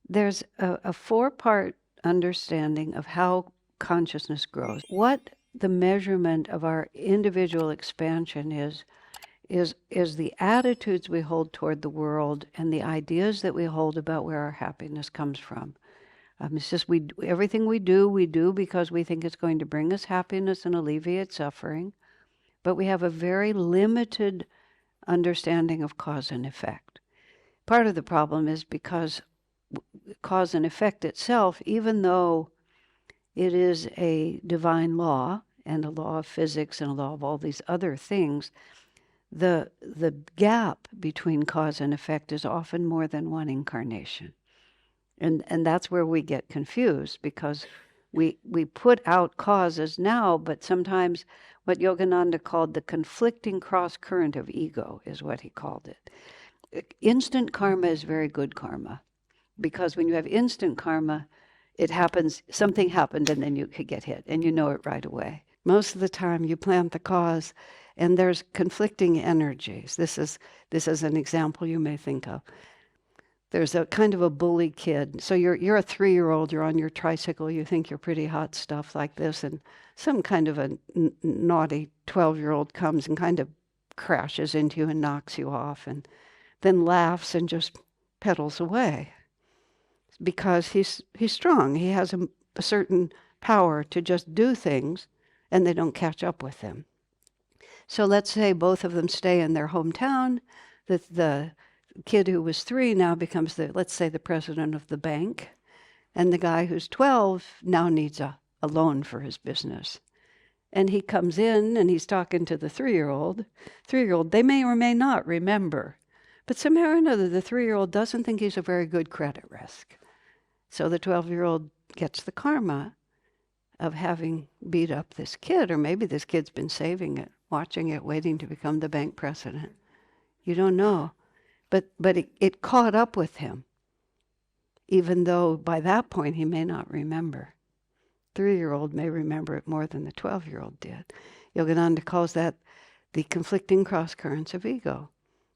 there's a four-part understanding of how consciousness grows. What the measurement of our individual expansion is the attitudes we hold toward the world and the ideas that we hold about where our happiness comes from. It's just everything we do because we think it's going to bring us happiness and alleviate suffering. But we have a very limited understanding of cause and effect. Part of the problem is because cause and effect itself, even though it is a divine law and a law of physics and a law of all these other things, the gap between cause and effect is often more than one incarnation. And that's where we get confused, because we put out causes now, but sometimes what Yogananda called the conflicting cross-current of ego is what he called it. Instant karma is very good karma, because when you have instant karma, it happens, something happened, and then you could get hit, and you know it right away. Most of the time, you plant the cause, and there's conflicting energies. This is an example you may think of. There's a kind of a bully kid. So you're a 3-year-old, you're on your tricycle, you think you're pretty hot stuff like this, and some kind of a naughty 12-year-old comes and kind of crashes into you and knocks you off, and then laughs and just pedals away. Because he's strong. He has a certain power to just do things, and they don't catch up with him. So let's say both of them stay in their hometown. The kid who was 3 now becomes let's say the president of the bank, and the guy who's 12 now needs a loan for his business. And he comes in and he's talking to the 3-year-old. 3-year-old, they may or may not remember, but somehow or another the 3-year-old doesn't think he's a very good credit risk. So the 12-year-old gets the karma of having beat up this kid, or maybe this kid's been saving it, watching it, waiting to become the bank president. You don't know. But it caught up with him, even though by that point he may not remember. 3-year-old may remember it more than the 12-year-old did. Yogananda calls that the conflicting cross-currents of ego,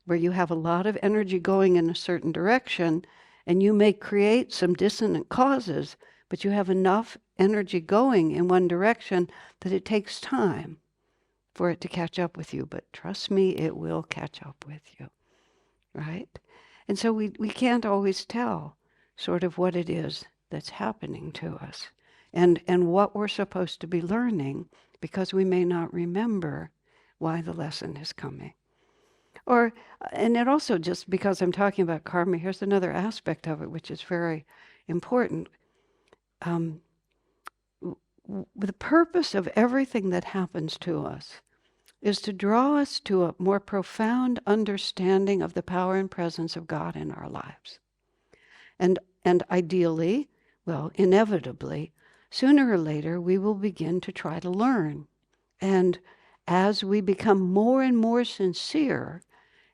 where you have a lot of energy going in a certain direction, and you may create some dissonant causes, but you have enough energy going in one direction that it takes time for it to catch up with you. But trust me, it will catch up with you, right? And so we can't always tell sort of what it is that's happening to us and what we're supposed to be learning, because we may not remember why the lesson is coming. And it also, just because I'm talking about karma, here's another aspect of it which is very important. The purpose of everything that happens to us is to draw us to a more profound understanding of the power and presence of God in our lives. And ideally, well, inevitably, sooner or later, we will begin to try to learn. And as we become more and more sincere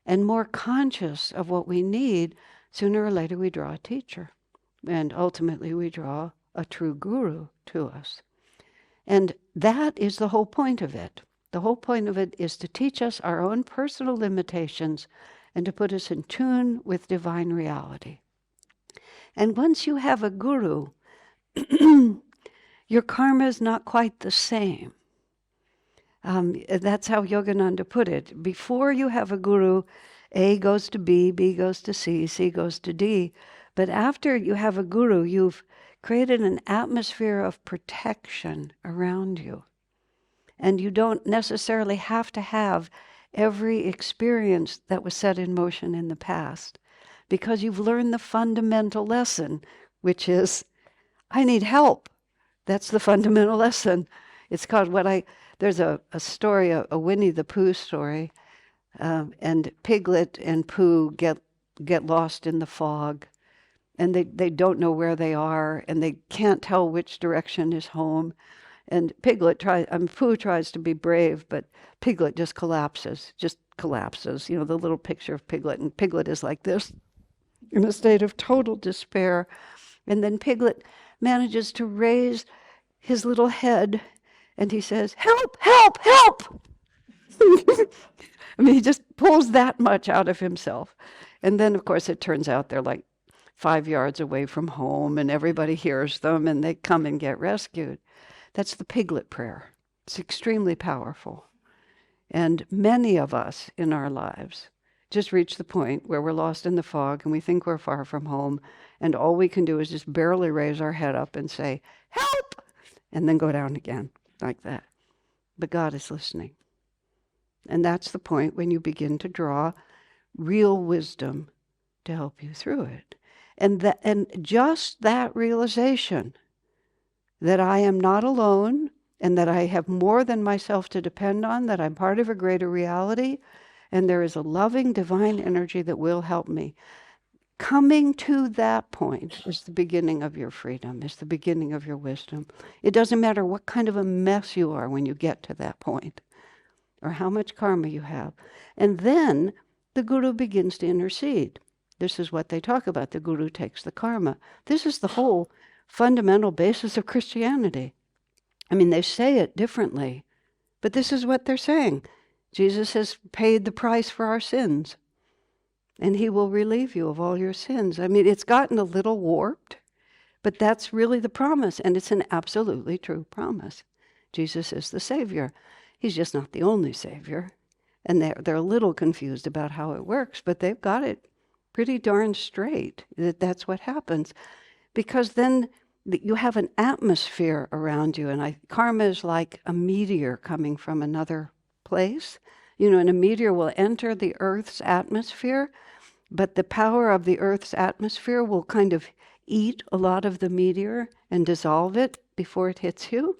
and more conscious of what we need, sooner or later we draw a teacher. And ultimately we draw a true guru to us. And that is the whole point of it. The whole point of it is to teach us our own personal limitations and to put us in tune with divine reality. And once you have a guru, your karma is not quite the same. That's how Yogananda put it. Before you have a guru, A goes to B, B goes to C, C goes to D. But after you have a guru, you've created an atmosphere of protection around you. And you don't necessarily have to have every experience that was set in motion in the past, because you've learned the fundamental lesson, which is, I need help. That's the fundamental lesson. It's called there's a story, a Winnie the Pooh story, and Piglet and Pooh get lost in the fog, and they don't know where they are, and they can't tell which direction is home. And Pooh tries to be brave, but Piglet just collapses. You know, the little picture of Piglet, and Piglet is like this, in a state of total despair. And then Piglet manages to raise his little head, and he says, "Help, help, help!" I mean, he just pulls that much out of himself. And then, of course, it turns out they're like 5 yards away from home and everybody hears them and they come and get rescued. That's the piglet prayer. It's extremely powerful. And many of us in our lives just reach the point where we're lost in the fog and we think we're far from home, and all we can do is just barely raise our head up and say, "Help!" and then go down again like that. But God is listening. And that's the point when you begin to draw real wisdom to help you through it. And just that realization that I am not alone and that I have more than myself to depend on, that I'm part of a greater reality, and there is a loving divine energy that will help me. Coming to that point is the beginning of your freedom, is the beginning of your wisdom. It doesn't matter what kind of a mess you are when you get to that point, or how much karma you have. And then the guru begins to intercede. This is what they talk about. The guru takes the karma. This is the whole fundamental basis of Christianity. I mean, they say it differently, but this is what they're saying. Jesus has paid the price for our sins, and he will relieve you of all your sins. I mean, it's gotten a little warped, but that's really the promise, and it's an absolutely true promise. Jesus is the Savior. He's just not the only Savior, and they're a little confused about how it works, but they've got it pretty darn straight that that's what happens, because then you have an atmosphere around you, and karma is like a meteor coming from another place. And a meteor will enter the Earth's atmosphere, but the power of the Earth's atmosphere will kind of eat a lot of the meteor and dissolve it before it hits you.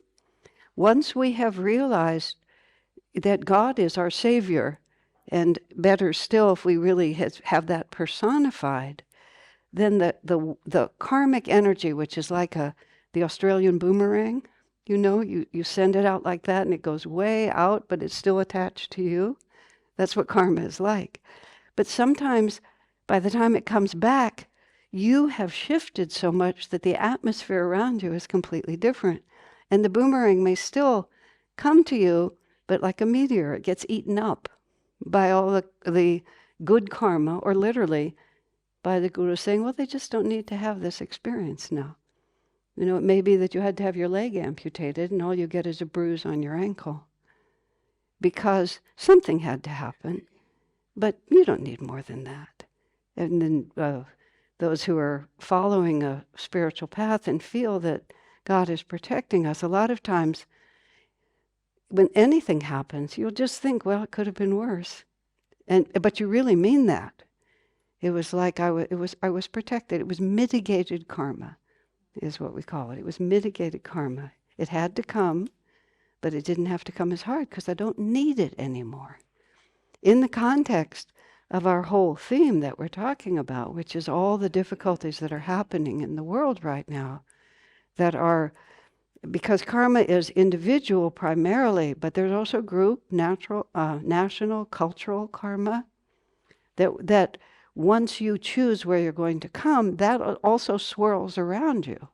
Once we have realized that God is our Savior, and better still, if we really have that personified, then the karmic energy, which is like the Australian boomerang, you send it out like that and it goes way out, but it's still attached to you. That's what karma is like. But sometimes, by the time it comes back, you have shifted so much that the atmosphere around you is completely different. And the boomerang may still come to you, but like a meteor, it gets eaten up by all the good karma, or literally by the guru saying, well, they just don't need to have this experience now. It may be that you had to have your leg amputated and all you get is a bruise on your ankle because something had to happen, but you don't need more than that. And then those who are following a spiritual path and feel that God is protecting us, a lot of times when anything happens, you'll just think, well, it could have been worse. But you really mean that. It was like I was protected. It was mitigated karma, is what we call it. It was mitigated karma. It had to come, but it didn't have to come as hard because I don't need it anymore. In the context of our whole theme that we're talking about, which is all the difficulties that are happening in the world right now, that are, because karma is individual primarily, but there's also group, national, cultural karma, that once you choose where you're going to come, that also swirls around you.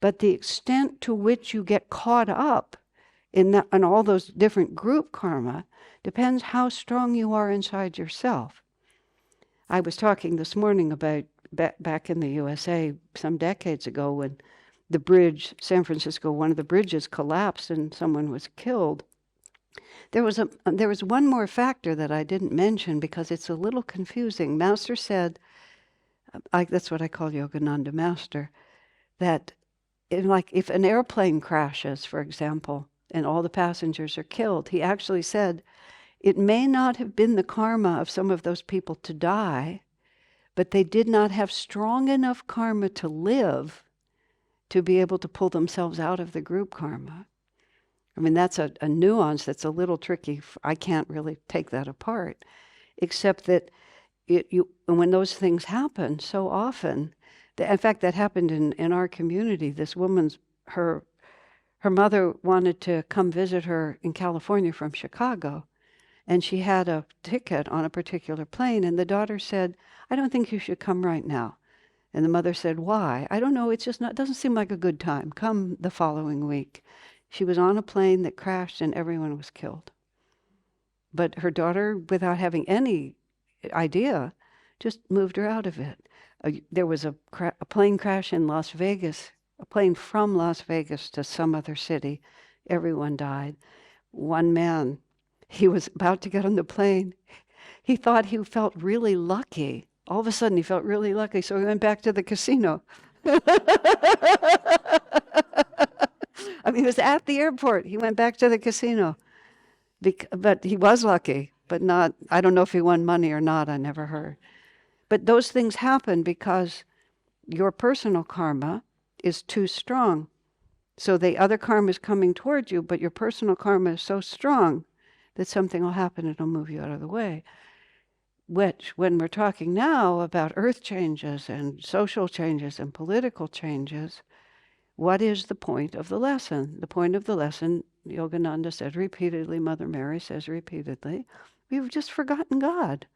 But the extent to which you get caught up in all those different group karma depends how strong you are inside yourself. I was talking this morning about back in the USA some decades ago when the bridge, San Francisco, one of the bridges collapsed and someone was killed. There was one more factor that I didn't mention because it's a little confusing. Master said, that's what I call Yogananda Master, that if an airplane crashes, for example, and all the passengers are killed, he actually said, it may not have been the karma of some of those people to die, but they did not have strong enough karma to live to be able to pull themselves out of the group karma. I mean, that's a nuance that's a little tricky. I can't really take that apart, except that when those things happen so often, in fact, that happened in our community. This woman's, her mother wanted to come visit her in California from Chicago, and she had a ticket on a particular plane, and the daughter said, I don't think you should come right now. And the mother said, why? I don't know, it doesn't seem like a good time. Come the following week. She was on a plane that crashed and everyone was killed. But her daughter, without having any idea, just moved her out of it. There was a plane crash in Las Vegas, a plane from Las Vegas to some other city. Everyone died. One man, he was about to get on the plane. He thought he felt really lucky. All of a sudden, he felt really lucky, so he went back to the casino. I mean, he was at the airport. He went back to the casino. But he was lucky, but not, I don't know if he won money or not, I never heard. But those things happen because your personal karma is too strong. So the other karma is coming towards you, but your personal karma is so strong that something will happen, it'll move you out of the way. Which, when we're talking now about earth changes and social changes and political changes, what is the point of the lesson? The point of the lesson, Yogananda said repeatedly, Mother Mary says repeatedly, we've just forgotten God.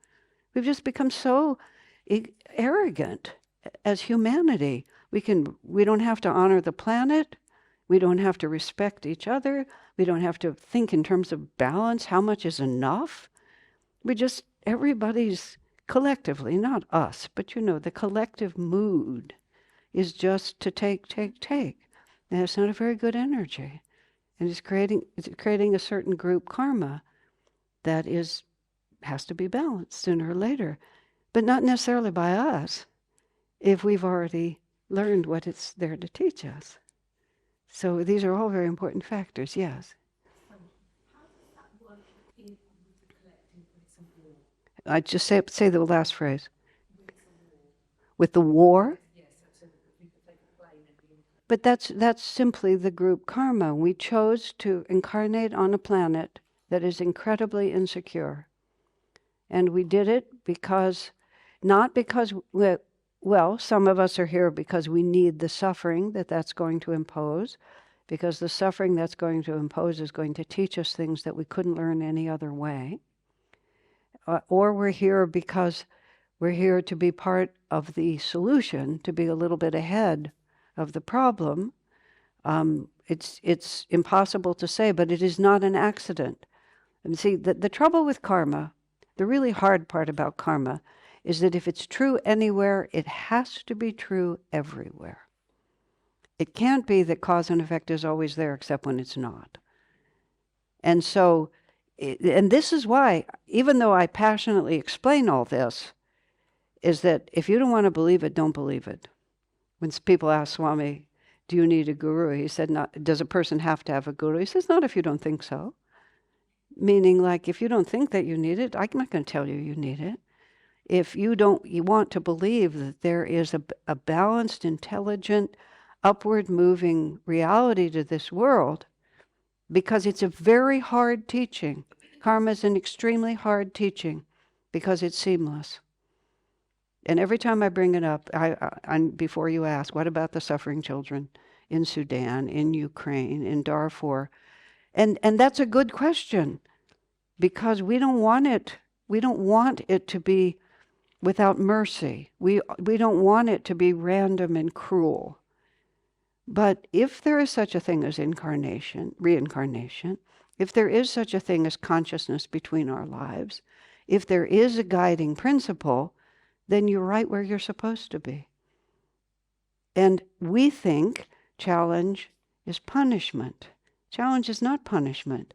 We've just become so arrogant as humanity. We don't have to honor the planet. We don't have to respect each other. We don't have to think in terms of balance. How much is enough? Everybody's collectively, not us, but the collective mood is just to take. And it's not a very good energy. And it's creating a certain group karma that has to be balanced sooner or later. But not necessarily by us, if we've already learned what it's there to teach us. So these are all very important factors, yes. How does that work in collecting, for example? I just say the last phrase. With the war? Yes, absolutely. You could take a plane and be. But that's simply the group karma. We chose to incarnate on a planet that is incredibly insecure. And we did it not because, some of us are here because we need the suffering that's going to impose, because the suffering that's going to impose is going to teach us things that we couldn't learn any other way. Or we're here because we're here to be part of the solution, to be a little bit ahead of the problem. It's impossible to say, but it is not an accident. And see, the trouble with karma, the really hard part about karma, is that if it's true anywhere, it has to be true everywhere. It can't be that cause and effect is always there except when it's not. And so, and this is why, even though I passionately explain all this, is that if you don't want to believe it, don't believe it. When people ask Swami, do you need a guru? He said, does a person have to have a guru? He says, not if you don't think so. Meaning, like, if you don't think that you need it, I'm not going to tell you need it. If you want to believe that there is a balanced, intelligent, upward-moving reality to this world, because it's a very hard teaching. Karma is an extremely hard teaching because it's seamless. And every time I bring it up, before you ask, what about the suffering children in Sudan, in Ukraine, in Darfur? And that's a good question, because we don't want it. We don't want it to be without mercy. We don't want it to be random and cruel. But if there is such a thing as reincarnation, if there is such a thing as consciousness between our lives, if there is a guiding principle, then you're right where you're supposed to be. And we think challenge is punishment. Challenge is not punishment.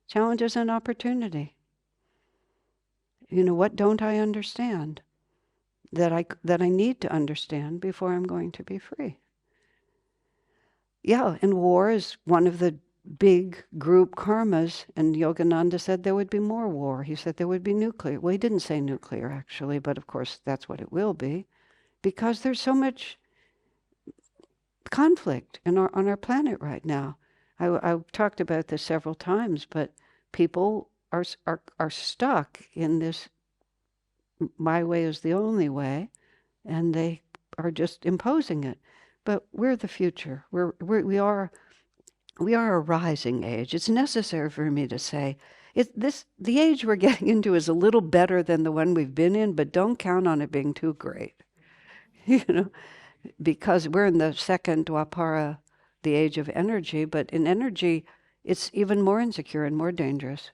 Challenge is an opportunity. What don't I understand that I need to understand before I'm going to be free? Yeah, and war is one of the big group karmas, and Yogananda said there would be more war. He said there would be nuclear. Well, he didn't say nuclear, actually, but of course that's what it will be, because there's so much conflict on our planet right now. I've talked about this several times, but people are stuck in this, my way is the only way, and they are just imposing it. But we're the future. We are a rising age. It's necessary for me to say, the age we're getting into is a little better than the one we've been in, but don't count on it being too great. Because we're in the second Dwapara, the age of energy, but in energy, it's even more insecure and more dangerous,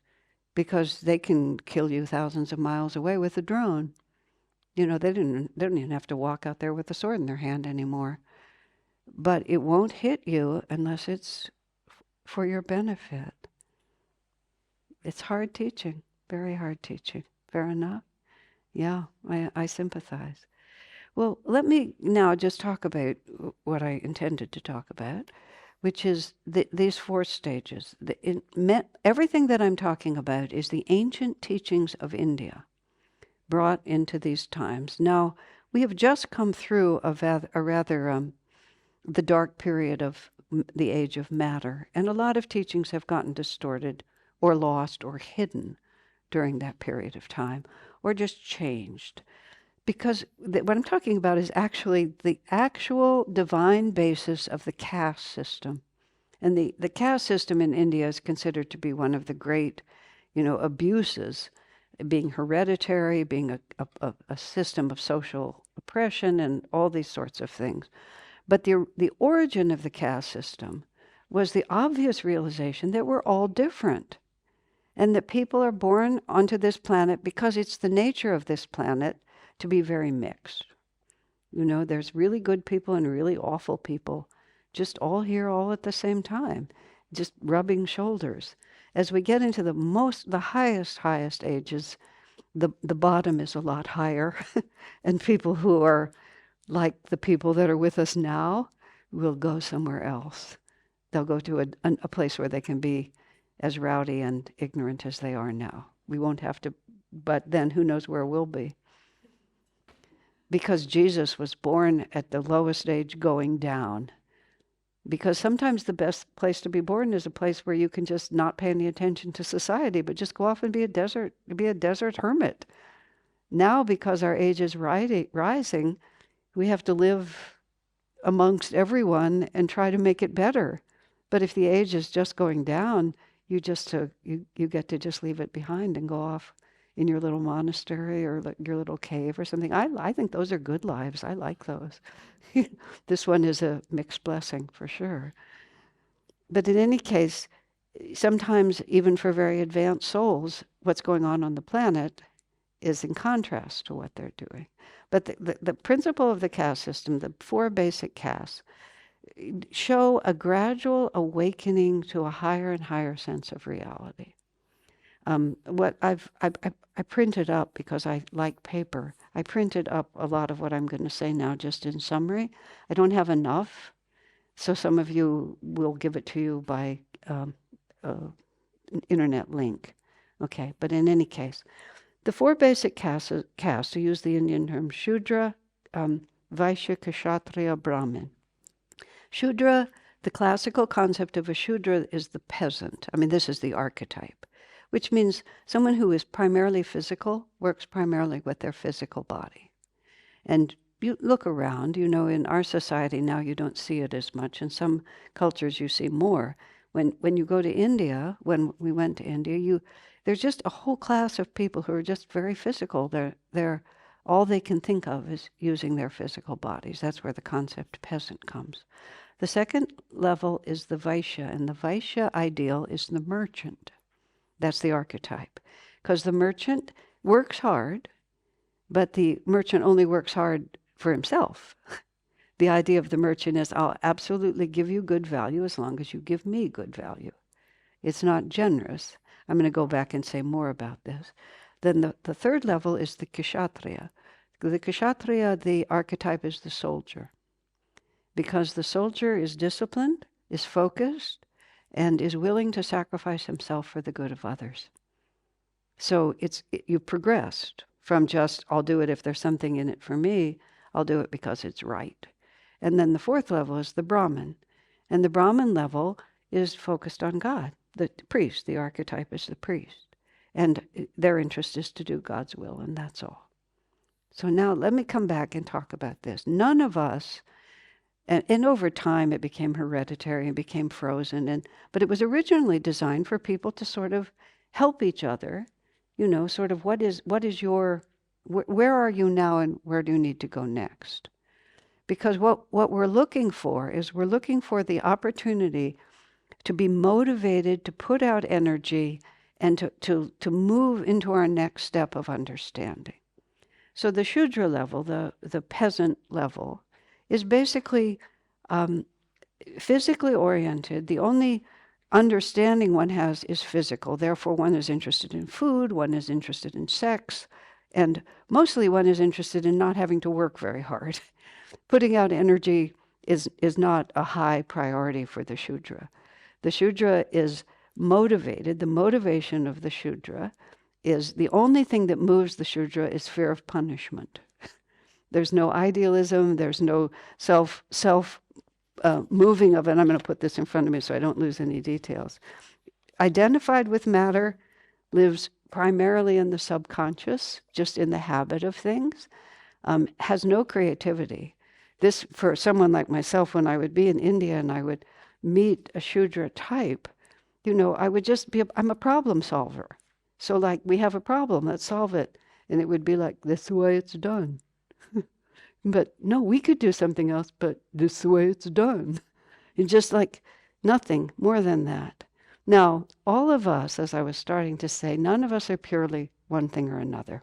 because they can kill you thousands of miles away with a drone. They don't even have to walk out there with a sword in their hand anymore. But it won't hit you unless it's for your benefit. It's hard teaching, very hard teaching. Fair enough? Yeah, I sympathize. Well, let me now just talk about what I intended to talk about, which is these 4 stages. Everything that I'm talking about is the ancient teachings of India brought into these times. Now, we have just come through the dark period of the age of matter, and a lot of teachings have gotten distorted or lost or hidden during that period of time, or just changed. Because what I'm talking about is actually the actual divine basis of the caste system. And the caste system in India is considered to be one of the great, abuses, being hereditary, being a system of social oppression and all these sorts of things. But the origin of the caste system was the obvious realization that we're all different and that people are born onto this planet because it's the nature of this planet to be very mixed. There's really good people and really awful people, just all here all at the same time, just rubbing shoulders. As we get into the highest ages, the bottom is a lot higher, and people who are like the people that are with us now will go somewhere else. They'll go to a place where they can be as rowdy and ignorant as they are now. We won't have to, but then who knows where we'll be. Because Jesus was born at the lowest age going down. Because sometimes the best place to be born is a place where you can just not pay any attention to society, but just go off and be a desert hermit. Now, because our age is rising, we have to live amongst everyone and try to make it better. But if the age is just going down, you get to just leave it behind and go off in your little monastery or your little cave or something. I think those are good lives. I like those. This one is a mixed blessing for sure. But in any case, sometimes even for very advanced souls, what's going on the planet is in contrast to what they're doing. But the principle of the caste system, the 4 basic castes, show a gradual awakening to a higher and higher sense of reality. What I printed up, because I like paper, I printed up a lot of what I'm going to say now just in summary. I don't have enough, so some of you will give it to you by an internet link. Okay, but in any case, the 4 basic castes, to use the Indian term, Shudra, Vaishya, Kshatriya, Brahmin. Shudra, the classical concept of a Shudra is the peasant. This is the archetype, which means someone who is primarily physical, works primarily with their physical body. And you look around, in our society now you don't see it as much. In some cultures you see more. When you go to India, when we went to India, there's just a whole class of people who are just very physical. They're all they can think of is using their physical bodies. That's where the concept peasant comes. The second level is the Vaishya, and the Vaishya ideal is the merchant. That's the archetype. Because the merchant works hard, but the merchant only works hard for himself. The idea of the merchant is, I'll absolutely give you good value as long as you give me good value. It's not generous. I'm going to go back and say more about this. Then the third level is the Kshatriya. The Kshatriya, the archetype is the soldier. Because the soldier is disciplined, is focused, and is willing to sacrifice himself for the good of others. So you've progressed from just, I'll do it if there's something in it for me, I'll do it because it's right. And then the 4th level is the Brahmin. And the Brahmin level is focused on God. The priest, the archetype is the priest. And their interest is to do God's will, and that's all. So now let me come back and talk about this. None of us, and over time it became hereditary and became frozen, but it was originally designed for people to sort of help each other, sort of what is your, where are you now and where do you need to go next? Because what we're looking for is we're looking for the opportunity to be motivated, to put out energy, and to move into our next step of understanding. So the Shudra level, the peasant level, is basically physically oriented. The only understanding one has is physical. Therefore, one is interested in food, one is interested in sex, and mostly one is interested in not having to work very hard. Putting out energy is not a high priority for the Shudra. The Shudra is motivated. The motivation of the Shudra is the only thing that moves the Shudra is fear of punishment. There's no idealism. There's no self moving of it. I'm going to put this in front of me so I don't lose any details. Identified with matter, lives primarily in the subconscious, just in the habit of things, has no creativity. This, for someone like myself, when I would be in India and I would meet a Shudra type, I would just I'm a problem solver. So like, we have a problem, let's solve it. And it would be like, this is the way it's done. But no, we could do something else, but this is the way it's done. And just like nothing more than that. Now, all of us, as I was starting to say, none of us are purely one thing or another.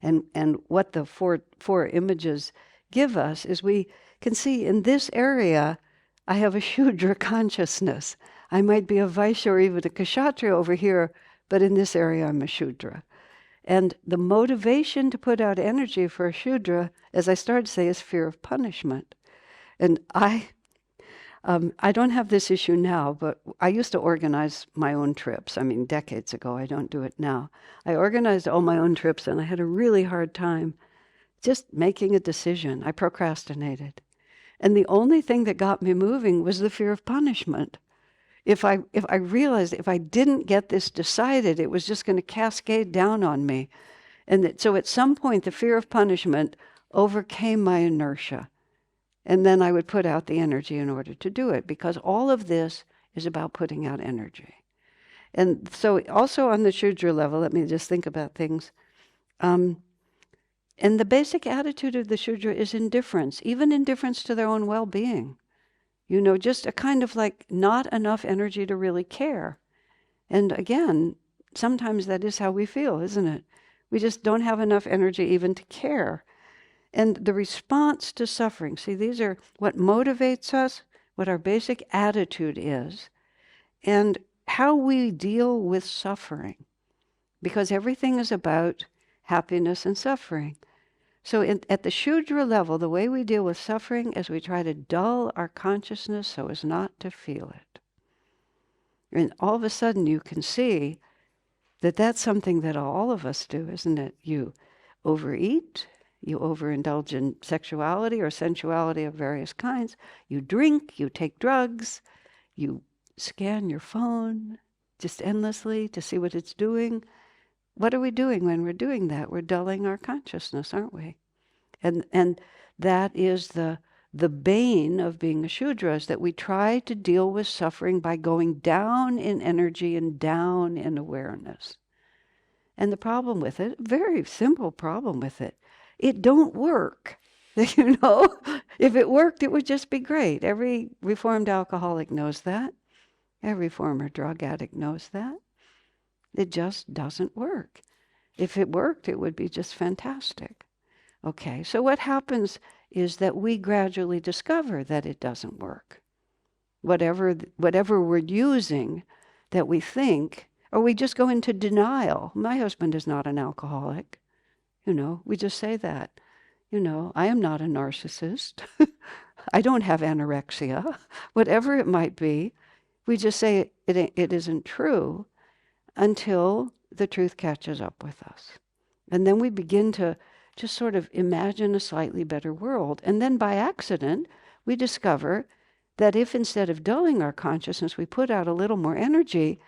And what the four images give us is we can see in this area, I have a Shudra consciousness. I might be a Vaishya or even a Kshatriya over here, but in this area I'm a Shudra. And the motivation to put out energy for a Shudra, as I started to say, is fear of punishment. And I don't have this issue now, but I used to organize my own trips. I mean, decades ago. I don't do it now. I organized all my own trips, and I had a really hard time just making a decision. I procrastinated. And the only thing that got me moving was the fear of punishment. If I realized if I didn't get this decided, it was just going to cascade down on me. And so at some point, the fear of punishment overcame my inertia. And then I would put out the energy in order to do it, because all of this is about putting out energy. And so also on the Shudra level, let me just think about things. And the basic attitude of the Shudra is indifference, even indifference to their own well-being. Just a kind of like not enough energy to really care. And again, sometimes that is how we feel, isn't it? We just don't have enough energy even to care. And the response to suffering, see, these are what motivates us, what our basic attitude is, and how we deal with suffering. Because everything is about happiness and suffering. So at the Shudra level, the way we deal with suffering is we try to dull our consciousness so as not to feel it. And all of a sudden you can see that that's something that all of us do, isn't it? You overeat, you overindulge in sexuality or sensuality of various kinds, you drink, you take drugs, you scan your phone just endlessly to see what it's doing. What are we doing when we're doing that? We're dulling our consciousness, aren't we? And that is the bane of being a Shudra, is that we try to deal with suffering by going down in energy and down in awareness. And the problem with it, very simple problem with it, it don't work. If it worked, it would just be great. Every reformed alcoholic knows that. Every former drug addict knows that. It just doesn't work. If it worked, it would be just fantastic. Okay, so what happens is that we gradually discover that it doesn't work. Whatever we're using that we think, or we just go into denial. My husband is not an alcoholic. We just say that. I am not a narcissist. I don't have anorexia. Whatever it might be, we just say it isn't true until the truth catches up with us. And then we begin to just sort of imagine a slightly better world. And then by accident, we discover that if instead of dulling our consciousness, we put out a little more energy,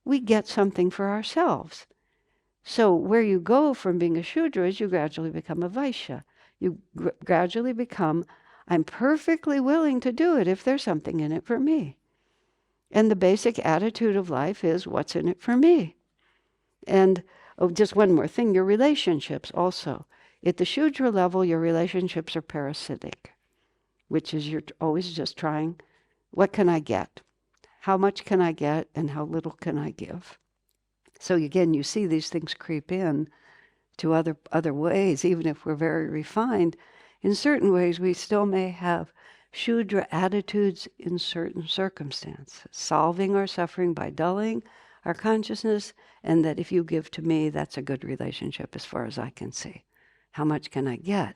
we get something for ourselves. So where you go from being a Shudra is you gradually become a Vaishya. You gradually become, I'm perfectly willing to do it if there's something in it for me. And the basic attitude of life is, what's in it for me? And just one more thing, your relationships also. At the Shudra level, your relationships are parasitic, which is you're always just trying, what can I get? How much can I get and how little can I give? So again, you see these things creep in. to other ways, even if we're very refined, in certain ways we still may have Shudra attitudes in certain circumstances, solving our suffering by dulling our consciousness, and that if you give to me, that's a good relationship as far as I can see. How much can I get?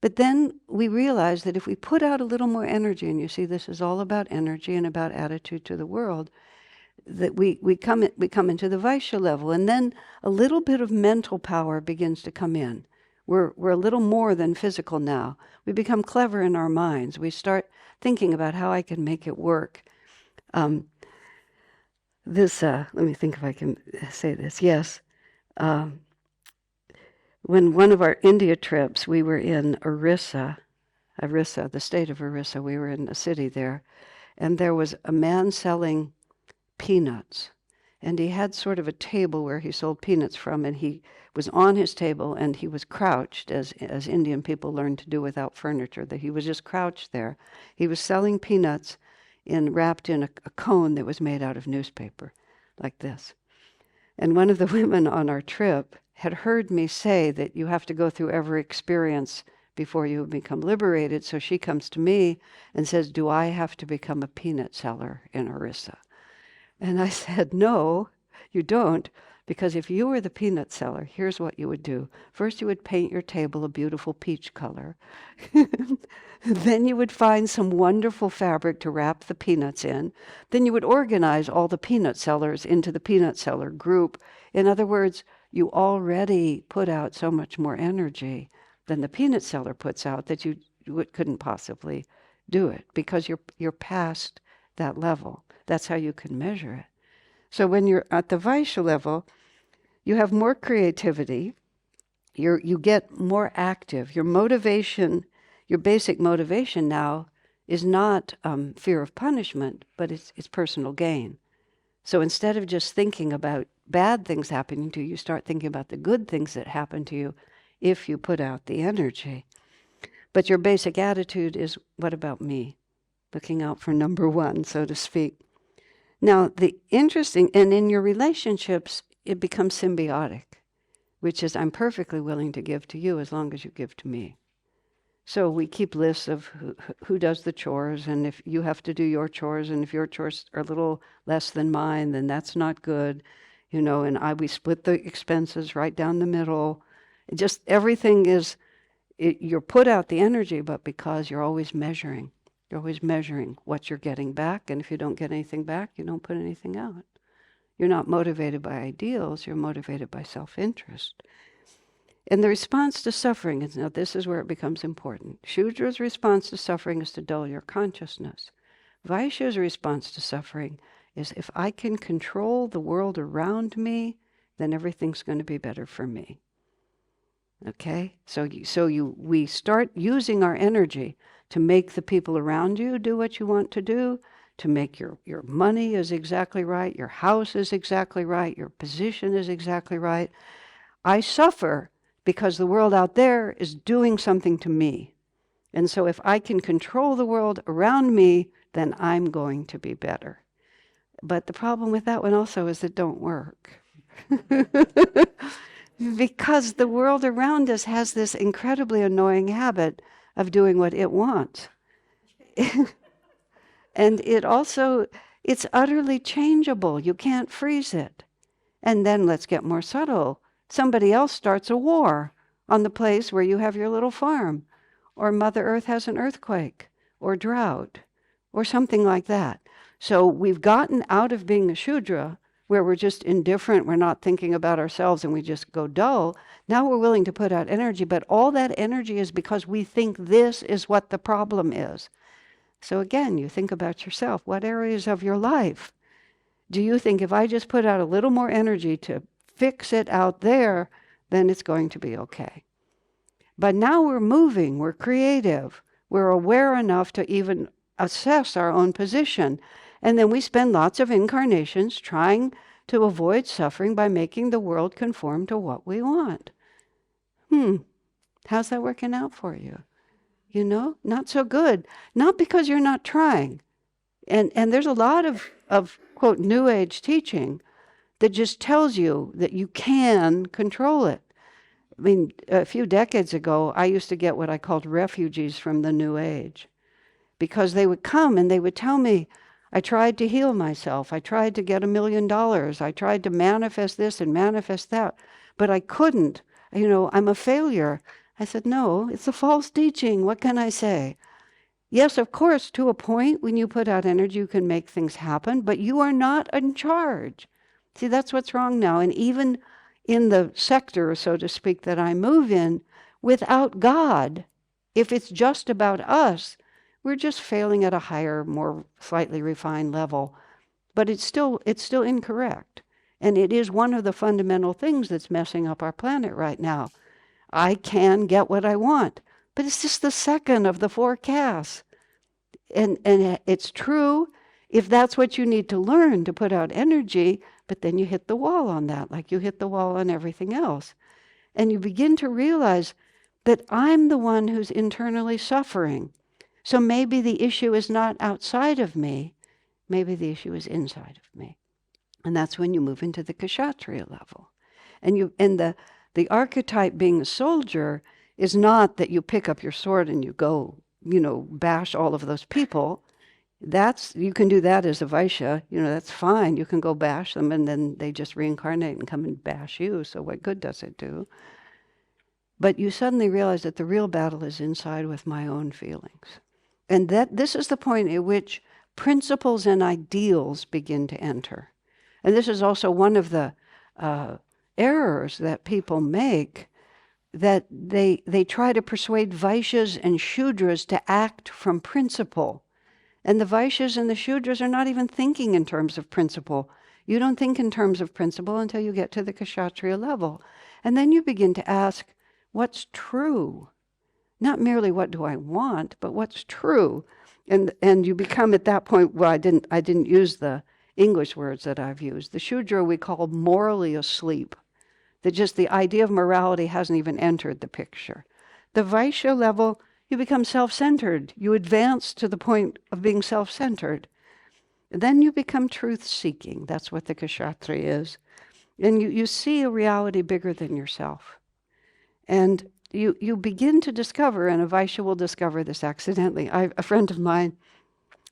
But then we realize that if we put out a little more energy, and you see this is all about energy and about attitude to the world, that we come into the Vaishya level, and then a little bit of mental power begins to come in. We're a little more than physical now. We become clever in our minds. We start thinking about how I can make it work. Let me think if I can say this. Yes. When one of our India trips, we were in Orissa, the state of Orissa. We were in a city there, and there was a man selling peanuts. And he had sort of a table where he sold peanuts from, and he was on his table, and he was crouched, as Indian people learn to do without furniture, that he was just crouched there. He was selling peanuts wrapped in a cone that was made out of newspaper, like this. And one of the women on our trip had heard me say that you have to go through every experience before you become liberated, so she comes to me and says, do I have to become a peanut seller in Orissa? And I said, no, you don't, because if you were the peanut seller, here's what you would do. First, you would paint your table a beautiful peach color. Then you would find some wonderful fabric to wrap the peanuts in. Then you would organize all the peanut sellers into the peanut seller group. In other words, you already put out so much more energy than the peanut seller puts out that you couldn't possibly do it, because you're past that level. That's how you can measure it. So when you're at the Vaishya level, you have more creativity, you get more active. Your motivation, your basic motivation now is not fear of punishment, but it's personal gain. So instead of just thinking about bad things happening to you, you start thinking about the good things that happen to you if you put out the energy. But your basic attitude is, what about me? Looking out for number one, so to speak. Now, the interesting, and in your relationships, it becomes symbiotic, which is, I'm perfectly willing to give to you as long as you give to me. So we keep lists of who does the chores, and if you have to do your chores, and if your chores are a little less than mine, then that's not good, and we split the expenses right down the middle. Just everything is, you're put out the energy, but because you're always measuring. You're always measuring what you're getting back, and if you don't get anything back, you don't put anything out. You're not motivated by ideals, you're motivated by self-interest. And the response to suffering is, now this is where it becomes important. Shudra's response to suffering is to dull your consciousness. Vaishya's response to suffering is, if I can control the world around me, then everything's going to be better for me. Okay? So we start using our energy to make the people around you do what you want to do, to make your money is exactly right, your house is exactly right, your position is exactly right. I suffer because the world out there is doing something to me. And so if I can control the world around me, then I'm going to be better. But the problem with that one also is it don't work. Because the world around us has this incredibly annoying habit of doing what it wants. And it's utterly changeable. You can't freeze it. And then let's get more subtle. Somebody else starts a war on the place where you have your little farm, or Mother Earth has an earthquake, or drought, or something like that. So we've gotten out of being a Shudra, where we're just indifferent, we're not thinking about ourselves, and we just go dull. Now we're willing to put out energy, but all that energy is because we think this is what the problem is. So again, you think about yourself. What areas of your life do you think, if I just put out a little more energy to fix it out there, then it's going to be okay? But now we're moving, we're creative, we're aware enough to even assess our own position. And then we spend lots of incarnations trying to avoid suffering by making the world conform to what we want. How's that working out for you? Not so good. Not because you're not trying. And there's a lot of, quote, New Age teaching that just tells you that you can control it. I mean, a few decades ago, I used to get what I called refugees from the New Age, because they would come and they would tell me, I tried to heal myself. I tried to get $1 million. I tried to manifest this and manifest that, but I couldn't. I'm a failure. I said, no, it's a false teaching. What can I say? Yes, of course, to a point, when you put out energy, you can make things happen, but you are not in charge. See, that's what's wrong now. And even in the sector, so to speak, that I move in, without God, if it's just about us, we're just failing at a higher, more slightly refined level. But it's still incorrect. And it is one of the fundamental things that's messing up our planet right now. I can get what I want, but it's just the second of the four castes. And it's true if that's what you need to learn to put out energy, but then you hit the wall on that, like you hit the wall on everything else. And you begin to realize that I'm the one who's internally suffering. So maybe the issue is not outside of me, maybe the issue is inside of me. And that's when you move into the kshatriya level. And the archetype being a soldier is not that you pick up your sword and you go, bash all of those people. You can do that as a Vaishya, that's fine. You can go bash them and then they just reincarnate and come and bash you. So what good does it do? But you suddenly realize that the real battle is inside with my own feelings. And that this is the point at which principles and ideals begin to enter. And this is also one of the errors that people make, that they try to persuade Vaishyas and Shudras to act from principle. And the Vaishyas and the Shudras are not even thinking in terms of principle. You don't think in terms of principle until you get to the kshatriya level. And then you begin to ask, what's true? Not merely what do I want, but what's true. And you become at that point, well, I didn't use the English words that I've used. The Shudra we call morally asleep. That just the idea of morality hasn't even entered the picture. The Vaishya level, you become self-centered. You advance to the point of being self-centered. Then you become truth-seeking. That's what the kshatriya is. And you see a reality bigger than yourself. And you begin to discover, and a Vaishya will discover this accidentally. A friend of mine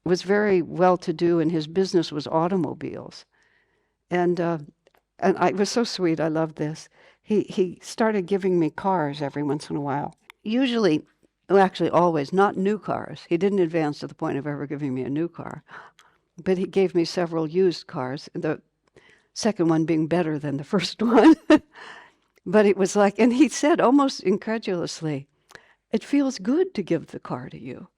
was very well-to-do, and his business was automobiles. And it was so sweet. I loved this. He started giving me cars every once in a while. Usually, well, actually always, not new cars. He didn't advance to the point of ever giving me a new car. But he gave me several used cars, the second one being better than the first one. But it was like, and he said almost incredulously, it feels good to give the car to you.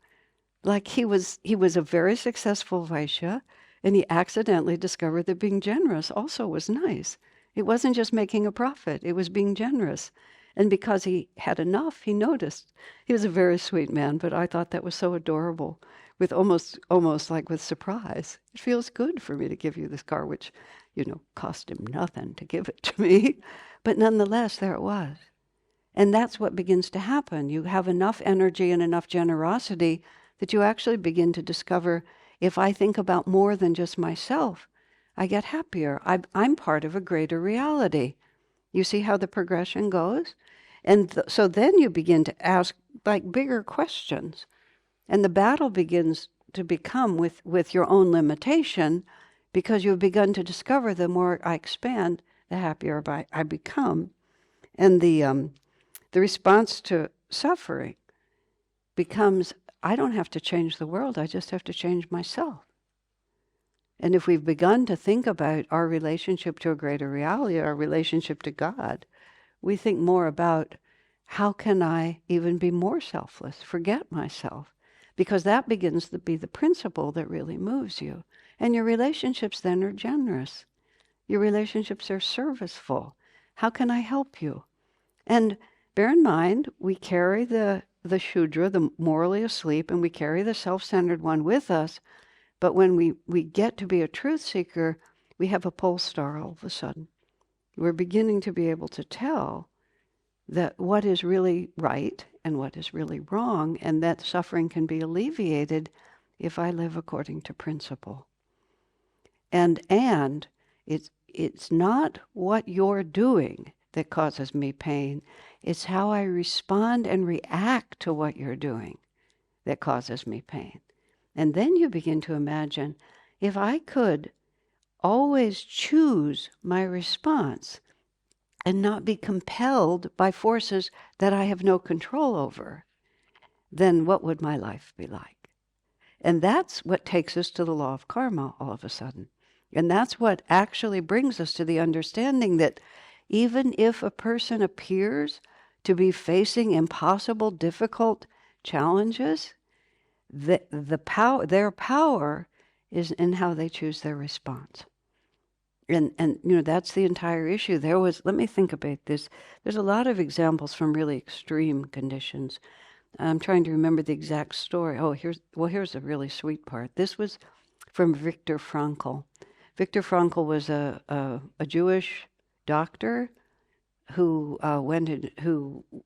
Like he was a very successful Vaishya, and he accidentally discovered that being generous also was nice. It wasn't just making a profit, it was being generous. And because he had enough, he noticed. He was a very sweet man, but I thought that was so adorable, with almost like with surprise. It feels good for me to give you this car, which, cost him nothing to give it to me. But nonetheless, there it was. And that's what begins to happen. You have enough energy and enough generosity that you actually begin to discover, if I think about more than just myself, I get happier. I'm part of a greater reality. You see how the progression goes? And so then you begin to ask bigger questions. And the battle begins to become with your own limitation, because you've begun to discover the more I expand, the happier I become. And the response to suffering becomes, I don't have to change the world, I just have to change myself. And if we've begun to think about our relationship to a greater reality, our relationship to God, we think more about, how can I even be more selfless, forget myself? Because that begins to be the principle that really moves you. And your relationships then are generous. Your relationships are serviceful. How can I help you? And bear in mind, we carry the Shudra, the morally asleep, and we carry the self-centered one with us. But when we get to be a truth seeker, we have a pole star all of a sudden. We're beginning to be able to tell that what is really right and what is really wrong, and that suffering can be alleviated if I live according to principle. And it's not what you're doing. that causes me pain. It's how I respond and react to what you're doing that causes me pain. And then you begin to imagine, if I could always choose my response and not be compelled by forces that I have no control over, then what would my life be like? And that's what takes us to the law of karma all of a sudden. And that's what actually brings us to the understanding that even if a person appears to be facing impossible, difficult challenges, their power is in how they choose their response. And that's the entire issue. Let me think about this. There's a lot of examples from really extreme conditions. I'm trying to remember the exact story. Here's a really sweet part. This was from Viktor Frankl. Viktor Frankl was a Jewish doctor who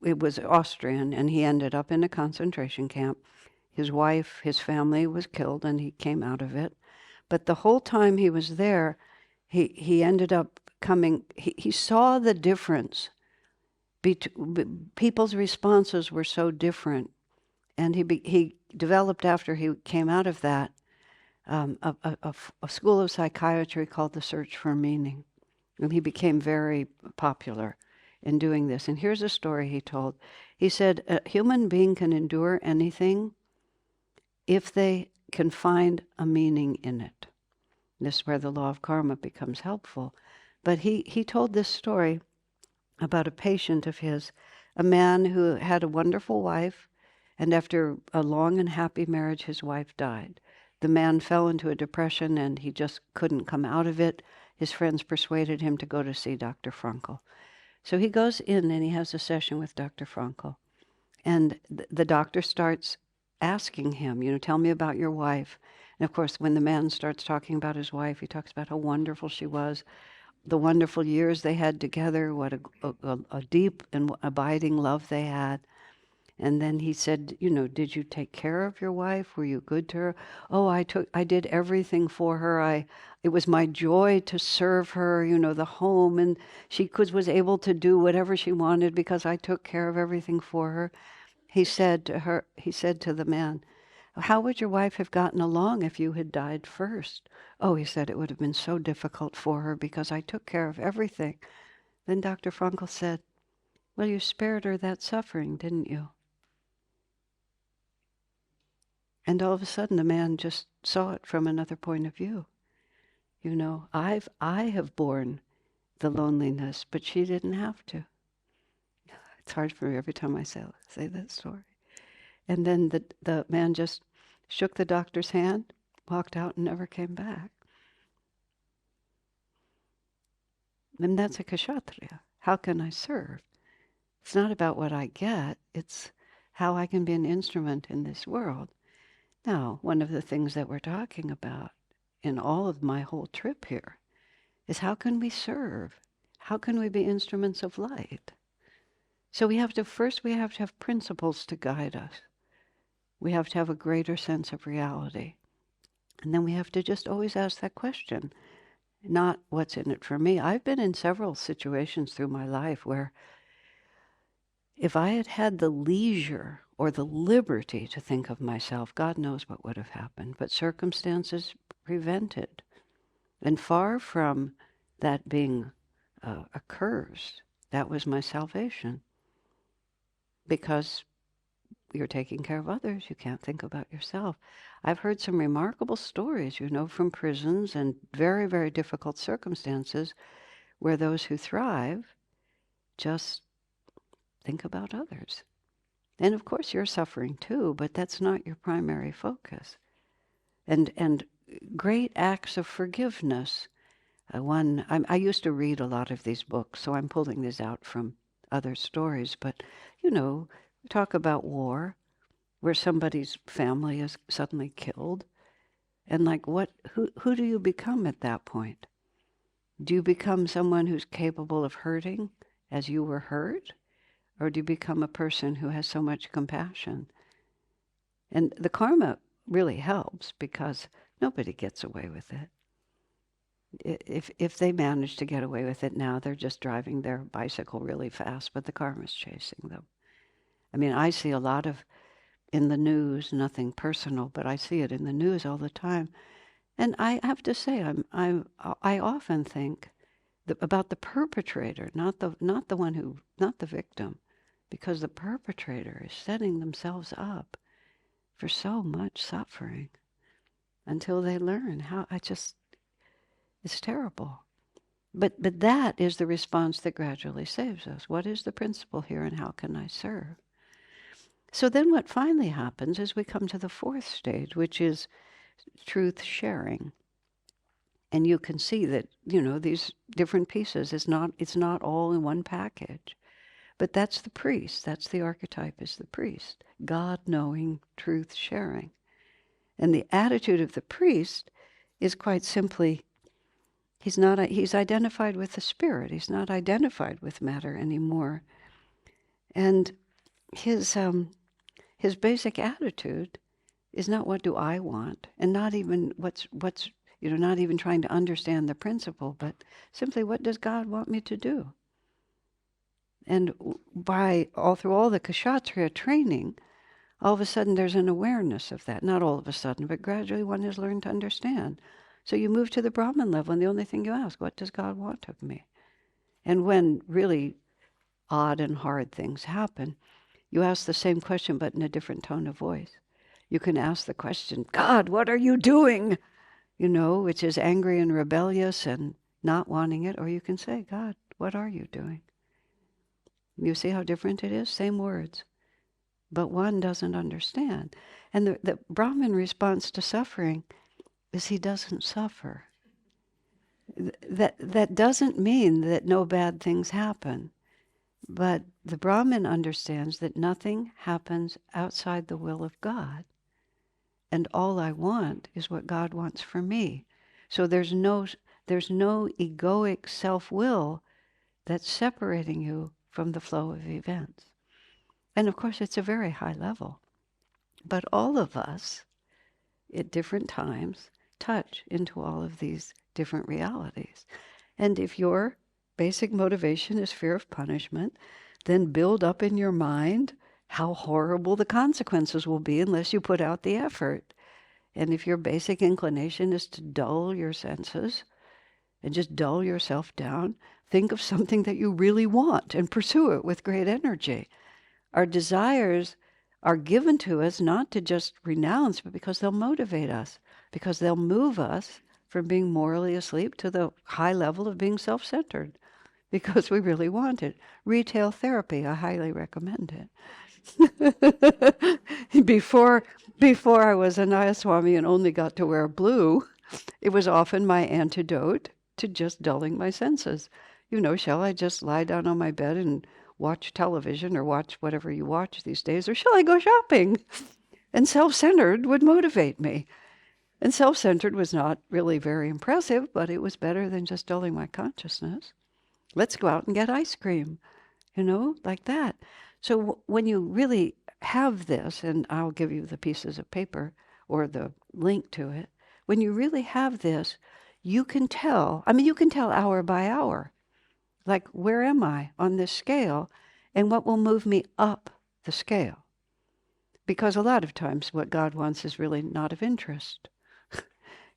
it was Austrian, and he ended up in a concentration camp. His wife, his family was killed, and he came out of it. But the whole time he was there, he ended up he saw the difference. People's responses were so different. And he developed, after he came out of that, a school of psychiatry called the Search for Meaning. And he became very popular in doing this. And here's a story he told. He said, a human being can endure anything if they can find a meaning in it. This is where the law of karma becomes helpful. But he told this story about a patient of his, a man who had a wonderful wife, and after a long and happy marriage, his wife died. The man fell into a depression, and he just couldn't come out of it. His friends persuaded him to go to see Dr. Frankl. So he goes in, and he has a session with Dr. Frankl. And the doctor starts asking him, tell me about your wife. And of course, when the man starts talking about his wife, he talks about how wonderful she was, the wonderful years they had together, what a deep and abiding love they had. And then he said, did you take care of your wife? Were you good to her? Oh, I did everything for her. It was my joy to serve her, the home, and she was able to do whatever she wanted because I took care of everything for her. He said to the man, how would your wife have gotten along if you had died first? Oh, he said, it would have been so difficult for her because I took care of everything. Then Dr. Frankl said, well, you spared her that suffering, didn't you? And all of a sudden, the man just saw it from another point of view. I have borne the loneliness, but she didn't have to. It's hard for me every time I say that story. And then the man just shook the doctor's hand, walked out, and never came back. And that's a kshatriya. How can I serve? It's not about what I get. It's how I can be an instrument in this world. Now, one of the things that we're talking about in all of my whole trip here is how can we serve? How can we be instruments of light? So we have to have principles to guide us. We have to have a greater sense of reality. And then we have to just always ask that question, not what's in it for me. I've been in several situations through my life where if I had had the leisure or the liberty to think of myself, God knows what would have happened. But circumstances prevented. And far from that being a curse, that was my salvation. Because you're taking care of others, you can't think about yourself. I've heard some remarkable stories, from prisons and very, very difficult circumstances where those who thrive just think about others. And of course you're suffering too, but that's not your primary focus. And great acts of forgiveness. I used to read a lot of these books, so I'm pulling this out from other stories, but talk about war, where somebody's family is suddenly killed, and who do you become at that point? Do you become someone who's capable of hurting as you were hurt? Or do you become a person who has so much compassion? And the karma really helps because nobody gets away with it. If they manage to get away with it now, they're just driving their bicycle really fast, but the karma's chasing them. I mean, I see a lot of in the news, nothing personal, but I see it in the news all the time. And I have to say, I often think about the perpetrator, not the victim, because the perpetrator is setting themselves up for so much suffering until they learn how. It's terrible. But that is the response that gradually saves us. What is the principle here, and how can I serve? So then what finally happens is we come to the fourth stage, which is truth sharing. And you can see that, these different pieces, it's not all in one package. But that's the priest. That's the archetype, is the priest. God knowing, truth sharing. And the attitude of the priest is quite simply, he's identified with the spirit. He's not identified with matter anymore. And his basic attitude is not what do I want, and not even what's not even trying to understand the principle, but simply what does God want me to do? And through all the kshatriya training, all of a sudden there's an awareness of that. Not all of a sudden, but gradually one has learned to understand. So you move to the Brahman level, and the only thing you ask, what does God want of me? And when really odd and hard things happen, you ask the same question, but in a different tone of voice. You can ask the question, God, what are you doing? Which is angry and rebellious and not wanting it. Or you can say, God, what are you doing? You see how different it is? Same words. But one doesn't understand. And the Brahman response to suffering is he doesn't suffer. That doesn't mean that no bad things happen. But the Brahmin understands that nothing happens outside the will of God. And all I want is what God wants for me. So there's no egoic self-will that's separating you from the flow of events. And of course, it's a very high level. But all of us, at different times, touch into all of these different realities. And if your basic motivation is fear of punishment, then build up in your mind how horrible the consequences will be unless you put out the effort. And if your basic inclination is to dull your senses and just dull yourself down, think of something that you really want and pursue it with great energy. Our desires are given to us not to just renounce, but because they'll motivate us, because they'll move us from being morally asleep to the high level of being self-centered, because we really want it. Retail therapy, I highly recommend it. Before I was a Nayaswami and only got to wear blue, it was often my antidote to just dulling my senses. Shall I just lie down on my bed and watch television or watch whatever you watch these days, or shall I go shopping? And self-centered would motivate me. And self-centered was not really very impressive, but it was better than just dulling my consciousness. Let's go out and get ice cream, like that. So when you really have this, and I'll give you the pieces of paper or the link to it, when you really have this, you can tell hour by hour, like, where am I on this scale, and what will move me up the scale? Because a lot of times what God wants is really not of interest.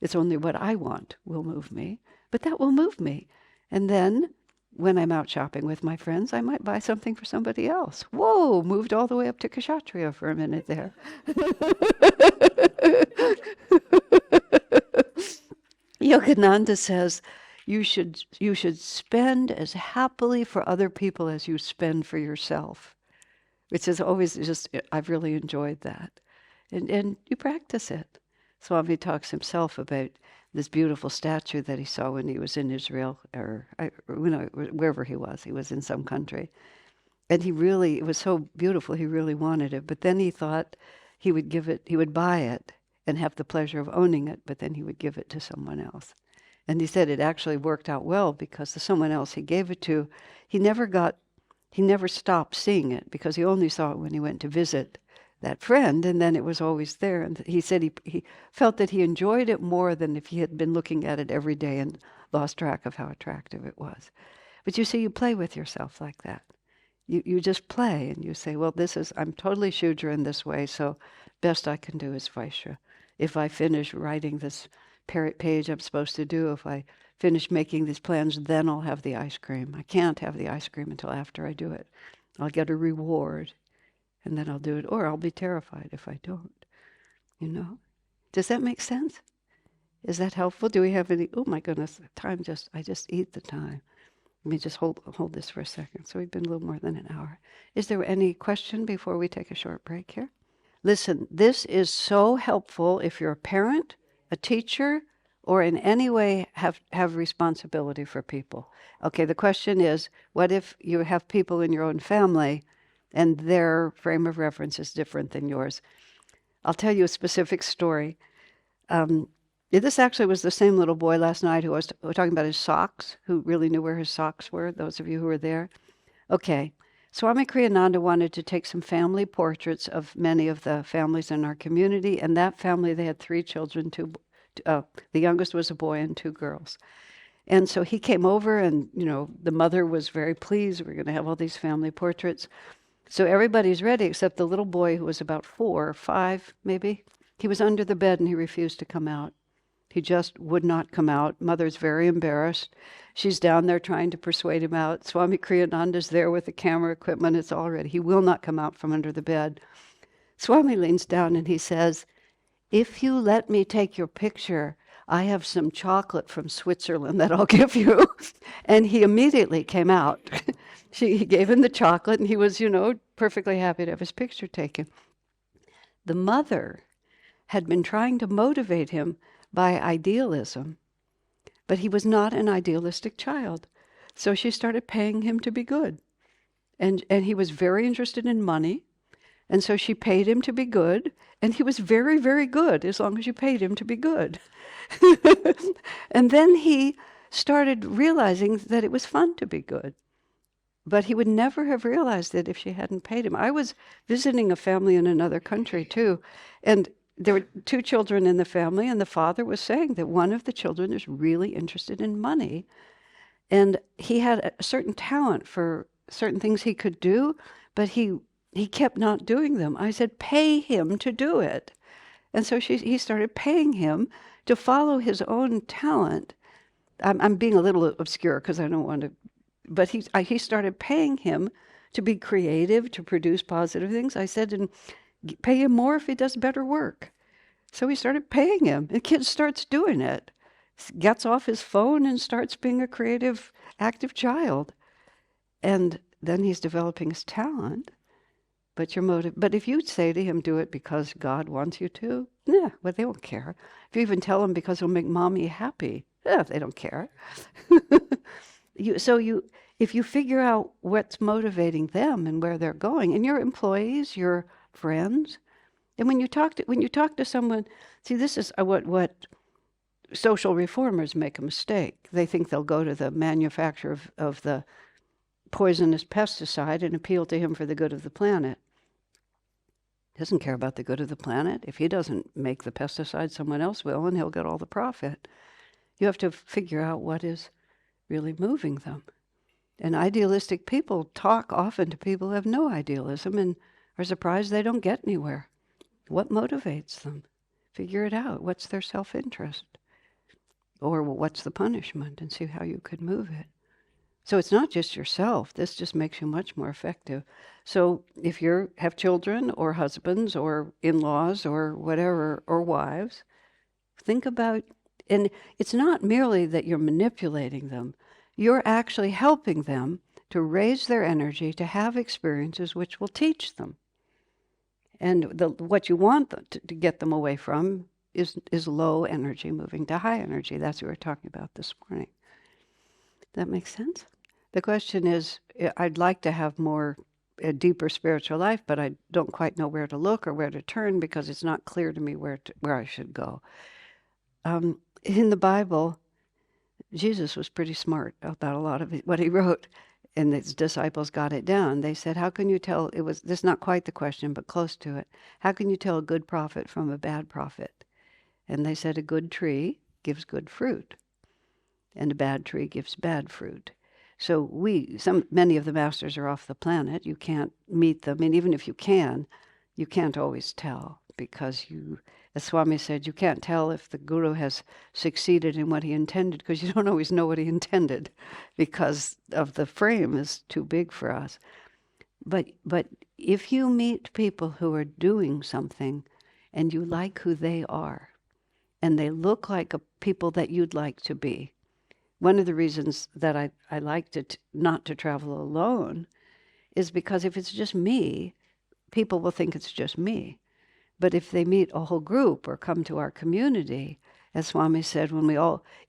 It's only what I want will move me, but that will move me. And then when I'm out shopping with my friends, I might buy something for somebody else. Whoa, moved all the way up to Kshatriya for a minute there. Yogananda says, you should spend as happily for other people as you spend for yourself, which is always just, I've really enjoyed that. And you practice it. Swami talks himself about this beautiful statue that he saw when he was in Israel, or wherever he was in some country. And it was so beautiful, he really wanted it. But then he thought he would buy it and have the pleasure of owning it, but then he would give it to someone else. And he said it actually worked out well, because the someone else he gave it to, he never stopped seeing it, because he only saw it when he went to visit that friend, and then it was always there. And he said he felt that he enjoyed it more than if he had been looking at it every day and lost track of how attractive it was. But you see, you play with yourself like that. You just play and you say, well, I'm totally Shudra in this way, so best I can do is Vaishya. If I finish writing this page I'm supposed to do, if I finish making these plans, then I'll have the ice cream. I can't have the ice cream until after I do it. I'll get a reward, and then I'll do it, or I'll be terrified if I don't. Does that make sense? Is that helpful? Do we have any? Oh my goodness, I just eat the time. Let me just hold this for a second. So we've been a little more than an hour. Is there any question before we take a short break here? Listen, this is so helpful if you're a parent, a teacher, or in any way have responsibility for people. Okay, the question is, what if you have people in your own family and their frame of reference is different than yours? I'll tell you a specific story. This actually was the same little boy last night who was talking about his socks, who really knew where his socks were, those of you who were there. Okay, Swami Kriyananda wanted to take some family portraits of many of the families in our community, and that family, they had 3 children, the youngest was a boy and 2 girls. And so he came over and, the mother was very pleased. We're going to have all these family portraits. So everybody's ready except the little boy who was about 4 or 5, maybe. He was under the bed and he refused to come out. He just would not come out. Mother's very embarrassed. She's down there trying to persuade him out. Swami Kriyananda's there with the camera equipment. It's all ready. He will not come out from under the bed. Swami leans down and he says, if you let me take your picture, I have some chocolate from Switzerland that I'll give you. And he immediately came out. He gave him the chocolate and he was, perfectly happy to have his picture taken. The mother had been trying to motivate him by idealism, but he was not an idealistic child. So she started paying him to be good. And he was very interested in money. And so she paid him to be good. And he was very, very good as long as you paid him to be good. And then he started realizing that it was fun to be good. But he would never have realized it if she hadn't paid him. I was visiting a family in another country too, and there were 2 children in the family, and the father was saying that one of the children is really interested in money, and he had a certain talent for certain things he could do, but he kept not doing them. I said, pay him to do it. And so he started paying him to follow his own talent. I'm being a little obscure because I don't want to, but he started paying him to be creative, to produce positive things. I said, and pay him more if he does better work. So we started paying him. The kid starts doing it, gets off his phone and starts being a creative, active child. And then he's developing his talent. But if you say to him, do it because God wants you to, well, they won't care. If you even tell them because it'll make mommy happy, they don't care. If you figure out what's motivating them and where they're going, and your employees, your friends, and when you talk to someone, see, this is what social reformers make a mistake. They think they'll go to the manufacturer of the poisonous pesticide and appeal to him for the good of the planet. He doesn't care about the good of the planet. If he doesn't make the pesticide, someone else will, and he'll get all the profit. You have to figure out what is really moving them. And idealistic people talk often to people who have no idealism and are surprised they don't get anywhere. What motivates them? Figure it out. What's their self-interest? Or what's the punishment? And see how you could move it. So it's not just yourself. This just makes you much more effective. So if you have children or husbands or in-laws or whatever, or wives, think about, and it's not merely that you're manipulating them. You're actually helping them to raise their energy, to have experiences which will teach them. And what you want to get them away from is low energy moving to high energy. That's what we were talking about this morning. Does that make sense? The question is, I'd like to have a deeper spiritual life, but I don't quite know where to look or where to turn because it's not clear to me where I should go. In the Bible, Jesus was pretty smart about a lot of what he wrote. And his disciples got it down. They said, how can you tell, this is not quite the question, but close to it. How can you tell a good prophet from a bad prophet? And they said, a good tree gives good fruit, and a bad tree gives bad fruit. So many of the masters are off the planet. You can't meet them. And even if you can't always tell, because as Swami said, you can't tell if the guru has succeeded in what he intended, because you don't always know what he intended, because of the frame is too big for us. But if you meet people who are doing something and you like who they are, and they look like people that you'd like to be. One of the reasons that I like not to travel alone is because if it's just me, people will think it's just me. But if they meet a whole group or come to our community, as Swami said,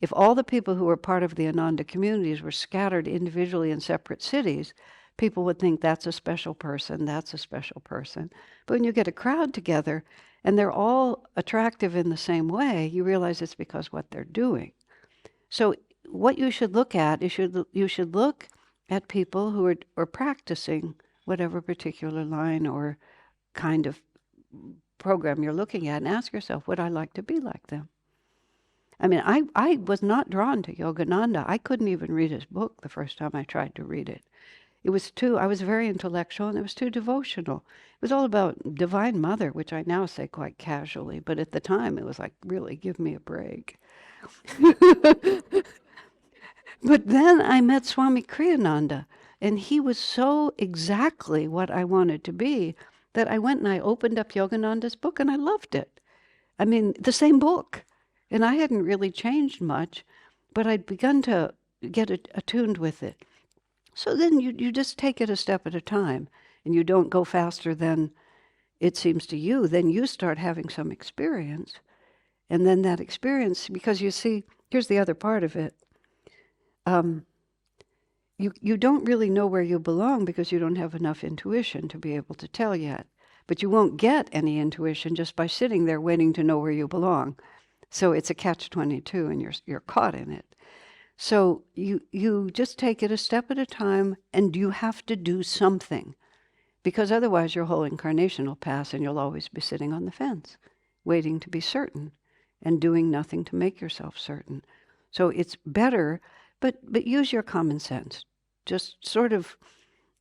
if all the people who were part of the Ananda communities were scattered individually in separate cities, people would think that's a special person, that's a special person. But when you get a crowd together, and they're all attractive in the same way, you realize it's because what they're doing. So what you should look at is you should look at people who are practicing whatever particular line or kind of program you're looking at, and ask yourself, would I like to be like them? I mean, I was not drawn to Yogananda. I couldn't even read his book the first time I tried to read it. I was very intellectual, and it was too devotional. It was all about Divine Mother, which I now say quite casually, but at the time it was like, really, give me a break. But then I met Swami Kriyananda, and he was so exactly what I wanted to be that I went and I opened up Yogananda's book, and I loved it. I mean, the same book. And I hadn't really changed much, but I'd begun to get attuned with it. So then you just take it a step at a time, and you don't go faster than it seems to you. Then you start having some experience. And then that experience, because you see, here's the other part of it. You don't really know where you belong because you don't have enough intuition to be able to tell yet. But you won't get any intuition just by sitting there waiting to know where you belong. So it's a catch-22, and you're caught in it. So you just take it a step at a time, and you have to do something, because otherwise your whole incarnation will pass and you'll always be sitting on the fence, waiting to be certain and doing nothing to make yourself certain. So it's better, but use your common sense. Just sort of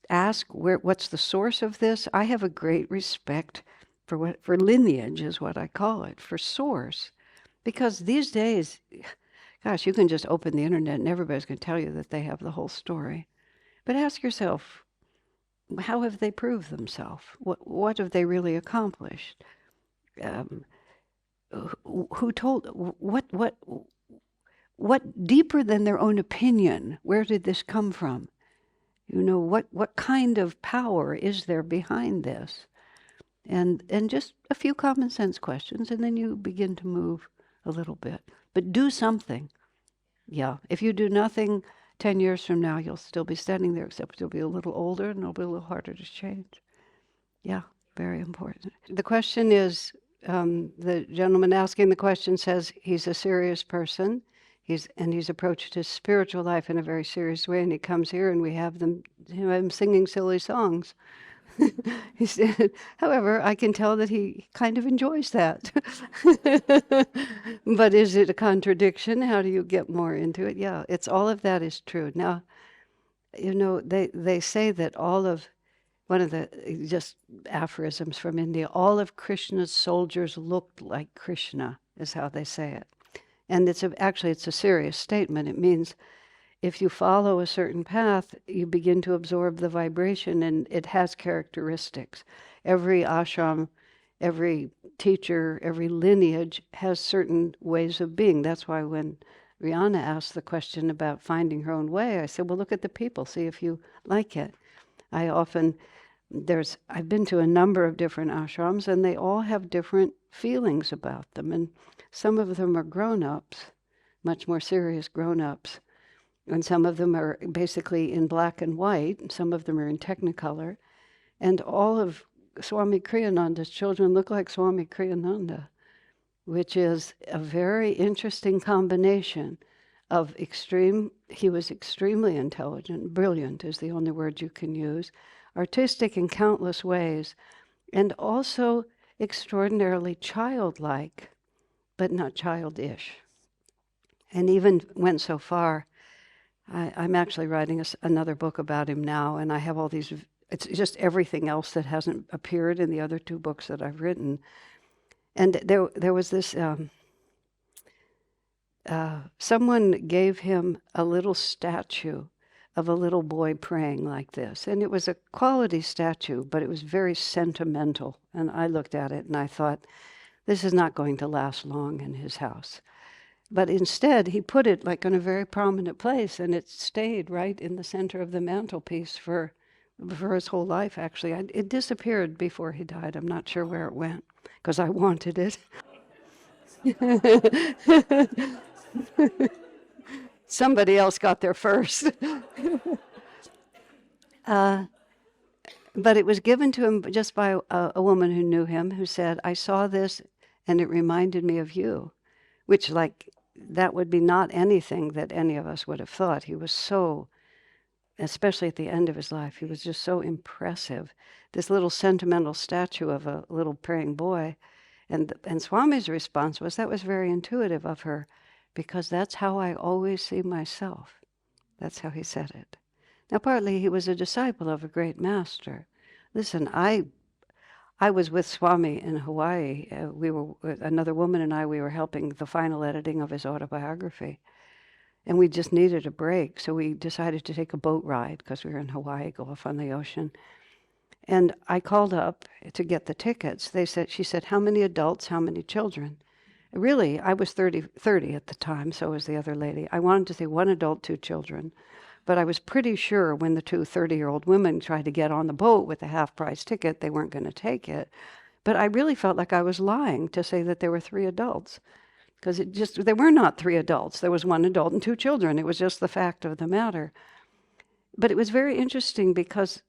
ask what's the source of this. I have a great respect for lineage, is what I call it, for source, because these days, gosh, you can just open the internet and everybody's going to tell you that they have the whole story. But ask yourself, how have they proved themselves? What have they really accomplished? Who told? What deeper than their own opinion? Where did this come from? You know, what kind of power is there behind this? And just a few common sense questions, and then you begin to move a little bit. But do something. Yeah, if you do nothing, 10 years from now, you'll still be standing there, except you'll be a little older and it'll be a little harder to change. Yeah, very important. The question is, the gentleman asking the question says he's a serious person. He's approached his spiritual life in a very serious way, and he comes here and we have him singing silly songs. He said, however, I can tell that he kind of enjoys that. But is it a contradiction? How do you get more into it? Yeah, all of that is true. Now, you know, they say that one of the just aphorisms from India, all of Krishna's soldiers looked like Krishna, is how they say it. And it's a serious statement. It means if you follow a certain path, you begin to absorb the vibration, and it has characteristics. Every ashram, every teacher, every lineage has certain ways of being. That's why when Rihanna asked the question about finding her own way, I said, well, look at the people, see if you like it. I've been to a number of different ashrams, and they all have different feelings about them. And some of them are grown-ups, much more serious grown-ups. And some of them are basically in black and white, and some of them are in technicolor. And all of Swami Kriyananda's children look like Swami Kriyananda, which is a very interesting combination he was extremely intelligent, brilliant is the only word you can use, artistic in countless ways, and also extraordinarily childlike, but not childish. And even went so far, I'm actually writing another book about him now, and I have all these, it's just everything else that hasn't appeared in the other two books that I've written. And there was this, someone gave him a little statue of a little boy praying like this. And it was a quality statue, but it was very sentimental. And I looked at it and I thought, this is not going to last long in his house. But instead, he put it like in a very prominent place, and it stayed right in the center of the mantelpiece for his whole life, actually. It disappeared before he died. I'm not sure where it went, because I wanted it. Somebody else got there first. But it was given to him just by a woman who knew him, who said, I saw this and it reminded me of you, which that would be not anything that any of us would have thought. He was so, especially at the end of his life, he was just so impressive. This little sentimental statue of a little praying boy. And Swami's response was, that was very intuitive of her, because that's how I always see myself. That's how he said it. Now, partly he was a disciple of a great master. Listen, I was with Swami in Hawaii. Another woman and I, we were helping the final editing of his autobiography. And we just needed a break, so we decided to take a boat ride, because we were in Hawaii, go off on the ocean. And I called up to get the tickets. She said, how many adults, how many children? Really, I was 30 at the time, so was the other lady. I wanted to say 1 adult, 2 children. But I was pretty sure when the 2 30-year-old women tried to get on the boat with a half-price ticket, they weren't going to take it. But I really felt like I was lying to say that there were 3 adults. Because there were not 3 adults. There was 1 adult and 2 children. It was just the fact of the matter. But it was very interesting because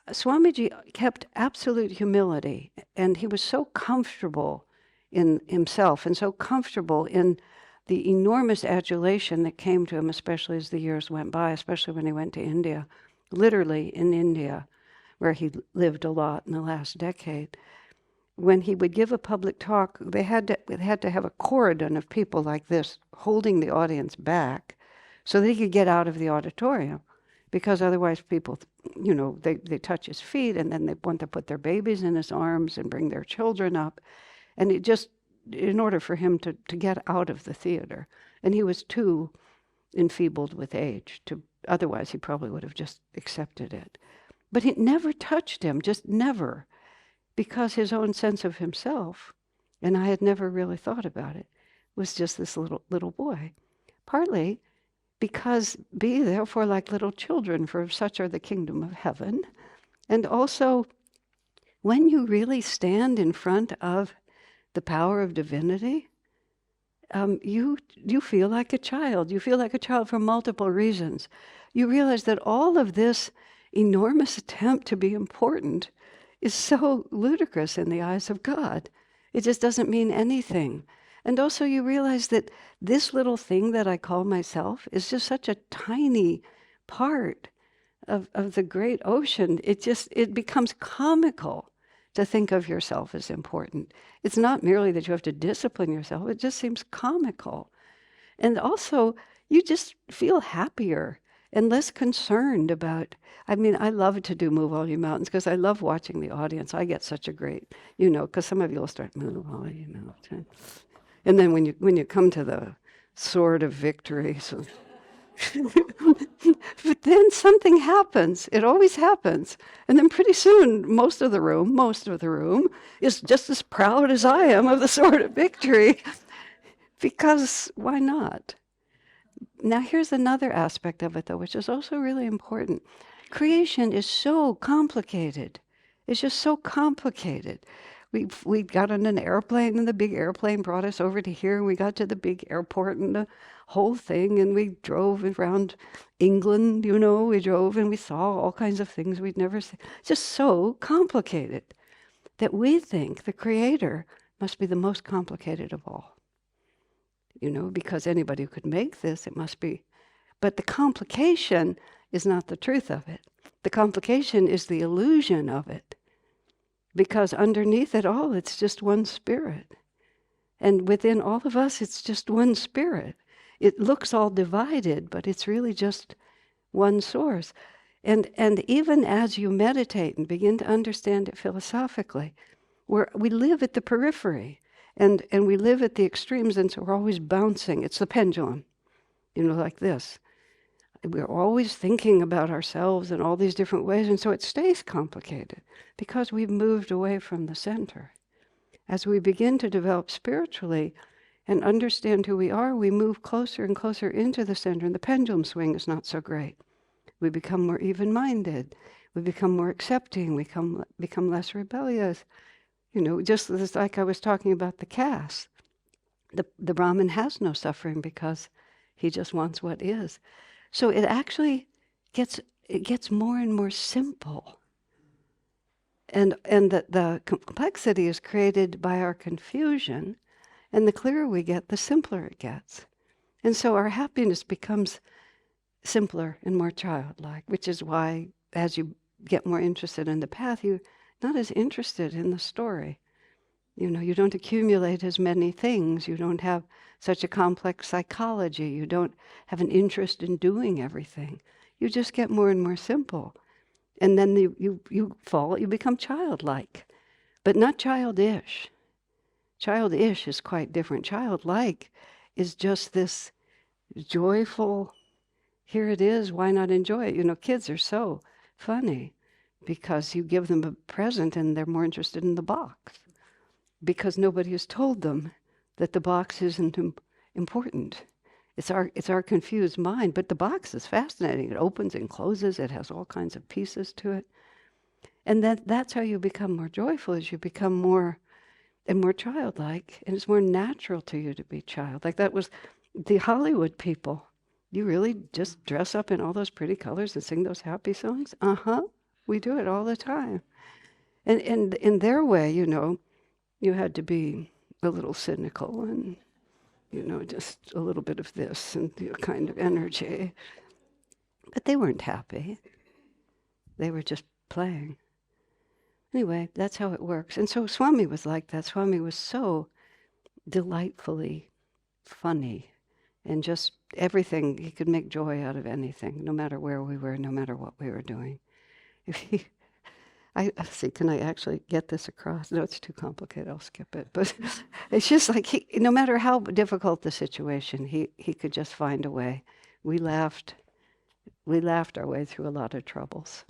Swamiji kept absolute humility, and he was so comfortable in himself and so comfortable in the enormous adulation that came to him, especially as the years went by, especially when he went to India, literally in India, where he lived a lot in the last decade. When he would give a public talk, they had to have a cordon of people like this holding the audience back so that he could get out of the auditorium, because otherwise people, they touch his feet and then they want to put their babies in his arms and bring their children up. And it just, in order for him to get out of the theater. And he was too enfeebled with age otherwise he probably would have just accepted it. But it never touched him, just never, because his own sense of himself, and I had never really thought about it, was just this little boy. Partly because be therefore like little children, for such are the kingdom of heaven. And also, when you really stand in front of the power of divinity, you feel like a child. You feel like a child for multiple reasons. You realize that all of this enormous attempt to be important is so ludicrous in the eyes of God. It just doesn't mean anything. And also you realize that this little thing that I call myself is just such a tiny part of the great ocean. It becomes comical to think of yourself as important. It's not merely that you have to discipline yourself, it just seems comical. And also, you just feel happier and less concerned about, I love to do Move All You Mountains because I love watching the audience. I get such a great, because some of you will start, Move All You Mountains. And then when you come to the sword of victory, so but then something happens. It always happens. And then pretty soon, most of the room is just as proud as I am of the sword of victory. Because why not? Now here's another aspect of it, though, which is also really important. Creation is so complicated. It's just so complicated. We got on an airplane, and the big airplane brought us over to here. We got to the big airport and the whole thing, and we drove around England, we drove and we saw all kinds of things we'd never seen. It's just so complicated that we think the Creator must be the most complicated of all. because anybody who could make this, it must be. But the complication is not the truth of it. The complication is the illusion of it. Because underneath it all, it's just one spirit. And within all of us, it's just one spirit. It looks all divided, but it's really just one source. And even as you meditate and begin to understand it philosophically, we live at the periphery, and we live at the extremes, and so we're always bouncing. It's the pendulum, like this. We're always thinking about ourselves in all these different ways, and so it stays complicated because we've moved away from the center. As we begin to develop spiritually and understand who we are, we move closer and closer into the center, and the pendulum swing is not so great. We become more even-minded. We become more accepting. We become less rebellious. Just as like I was talking about the caste. The Brahmin has no suffering because he just wants what is. So it actually gets more and more simple. And the complexity is created by our confusion, and the clearer we get, the simpler it gets. And so our happiness becomes simpler and more childlike, which is why as you get more interested in the path, you're not as interested in the story. You don't accumulate as many things. You don't have such a complex psychology. You don't have an interest in doing everything. You just get more and more simple. And then you become childlike, but not childish. Childish is quite different. Childlike is just this joyful, here it is, why not enjoy it? Kids are so funny because you give them a present and they're more interested in the box because nobody has told them that the box isn't important. It's our confused mind, but the box is fascinating. It opens and closes. It has all kinds of pieces to it. And that's how you become more joyful, as you become more and more childlike, and it's more natural to you to be childlike. That was the Hollywood people. You really just dress up in all those pretty colors and sing those happy songs? We do it all the time. And in their way, you had to be a little cynical and, just a little bit of this and the kind of energy. But they weren't happy. They were just playing. Anyway, that's how it works. And so Swami was like that. Swami was so delightfully funny and just everything. He could make joy out of anything, no matter where we were, no matter what we were doing. Can I actually get this across? No, it's too complicated. I'll skip it. But it's just like no matter how difficult the situation, he could just find a way. We laughed our way through a lot of troubles.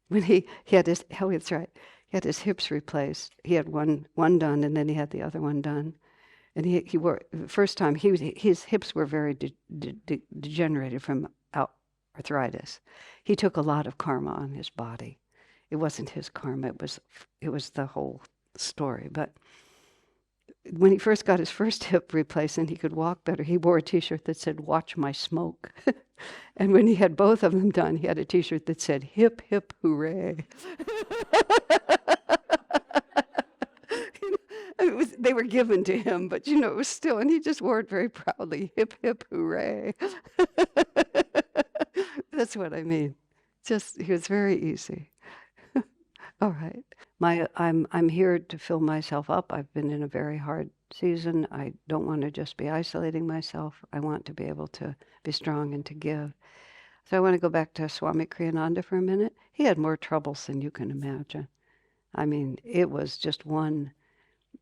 When he had his, it's right, he had his hips replaced. He had one done, and then he had the other one done. And he wore, the first time, his hips were very degenerated from arthritis. He took a lot of karma on his body. It wasn't his karma, it was the whole story. But when he first got his first hip replaced and he could walk better, he wore a T-shirt that said, "Watch my smoke." And when he had both of them done, he had a T-shirt that said, "Hip, hip, hooray." They were given to him, but it was still, and he just wore it very proudly. Hip, hip, hooray. That's what I mean. He was very easy. All right. I'm here to fill myself up. I've been in a very hard season. I don't want to just be isolating myself. I want to be able to be strong and to give. So I want to go back to Swami Kriyananda for a minute. He had more troubles than you can imagine. I mean, it was just one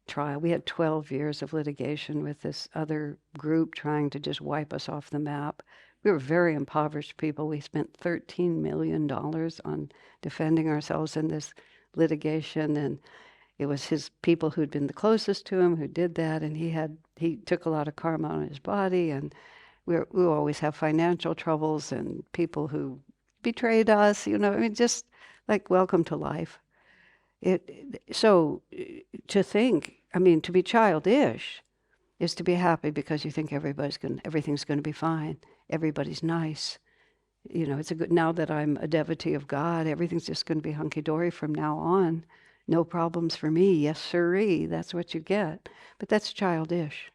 trial. We had 12 years of litigation with this other group trying to just wipe us off the map. We were very impoverished people. We spent $13 million on defending ourselves in this litigation, and it was his people who'd been the closest to him who did that, and he took a lot of karma on his body, and we always have financial troubles and people who betrayed us, just like welcome to life. So to think, to be childish is to be happy because you think everything's going to be fine. Everybody's nice. It's now that I'm a devotee of God, everything's just going to be hunky-dory from now on. No problems for me. Yes, sirree. That's what you get. But that's childish.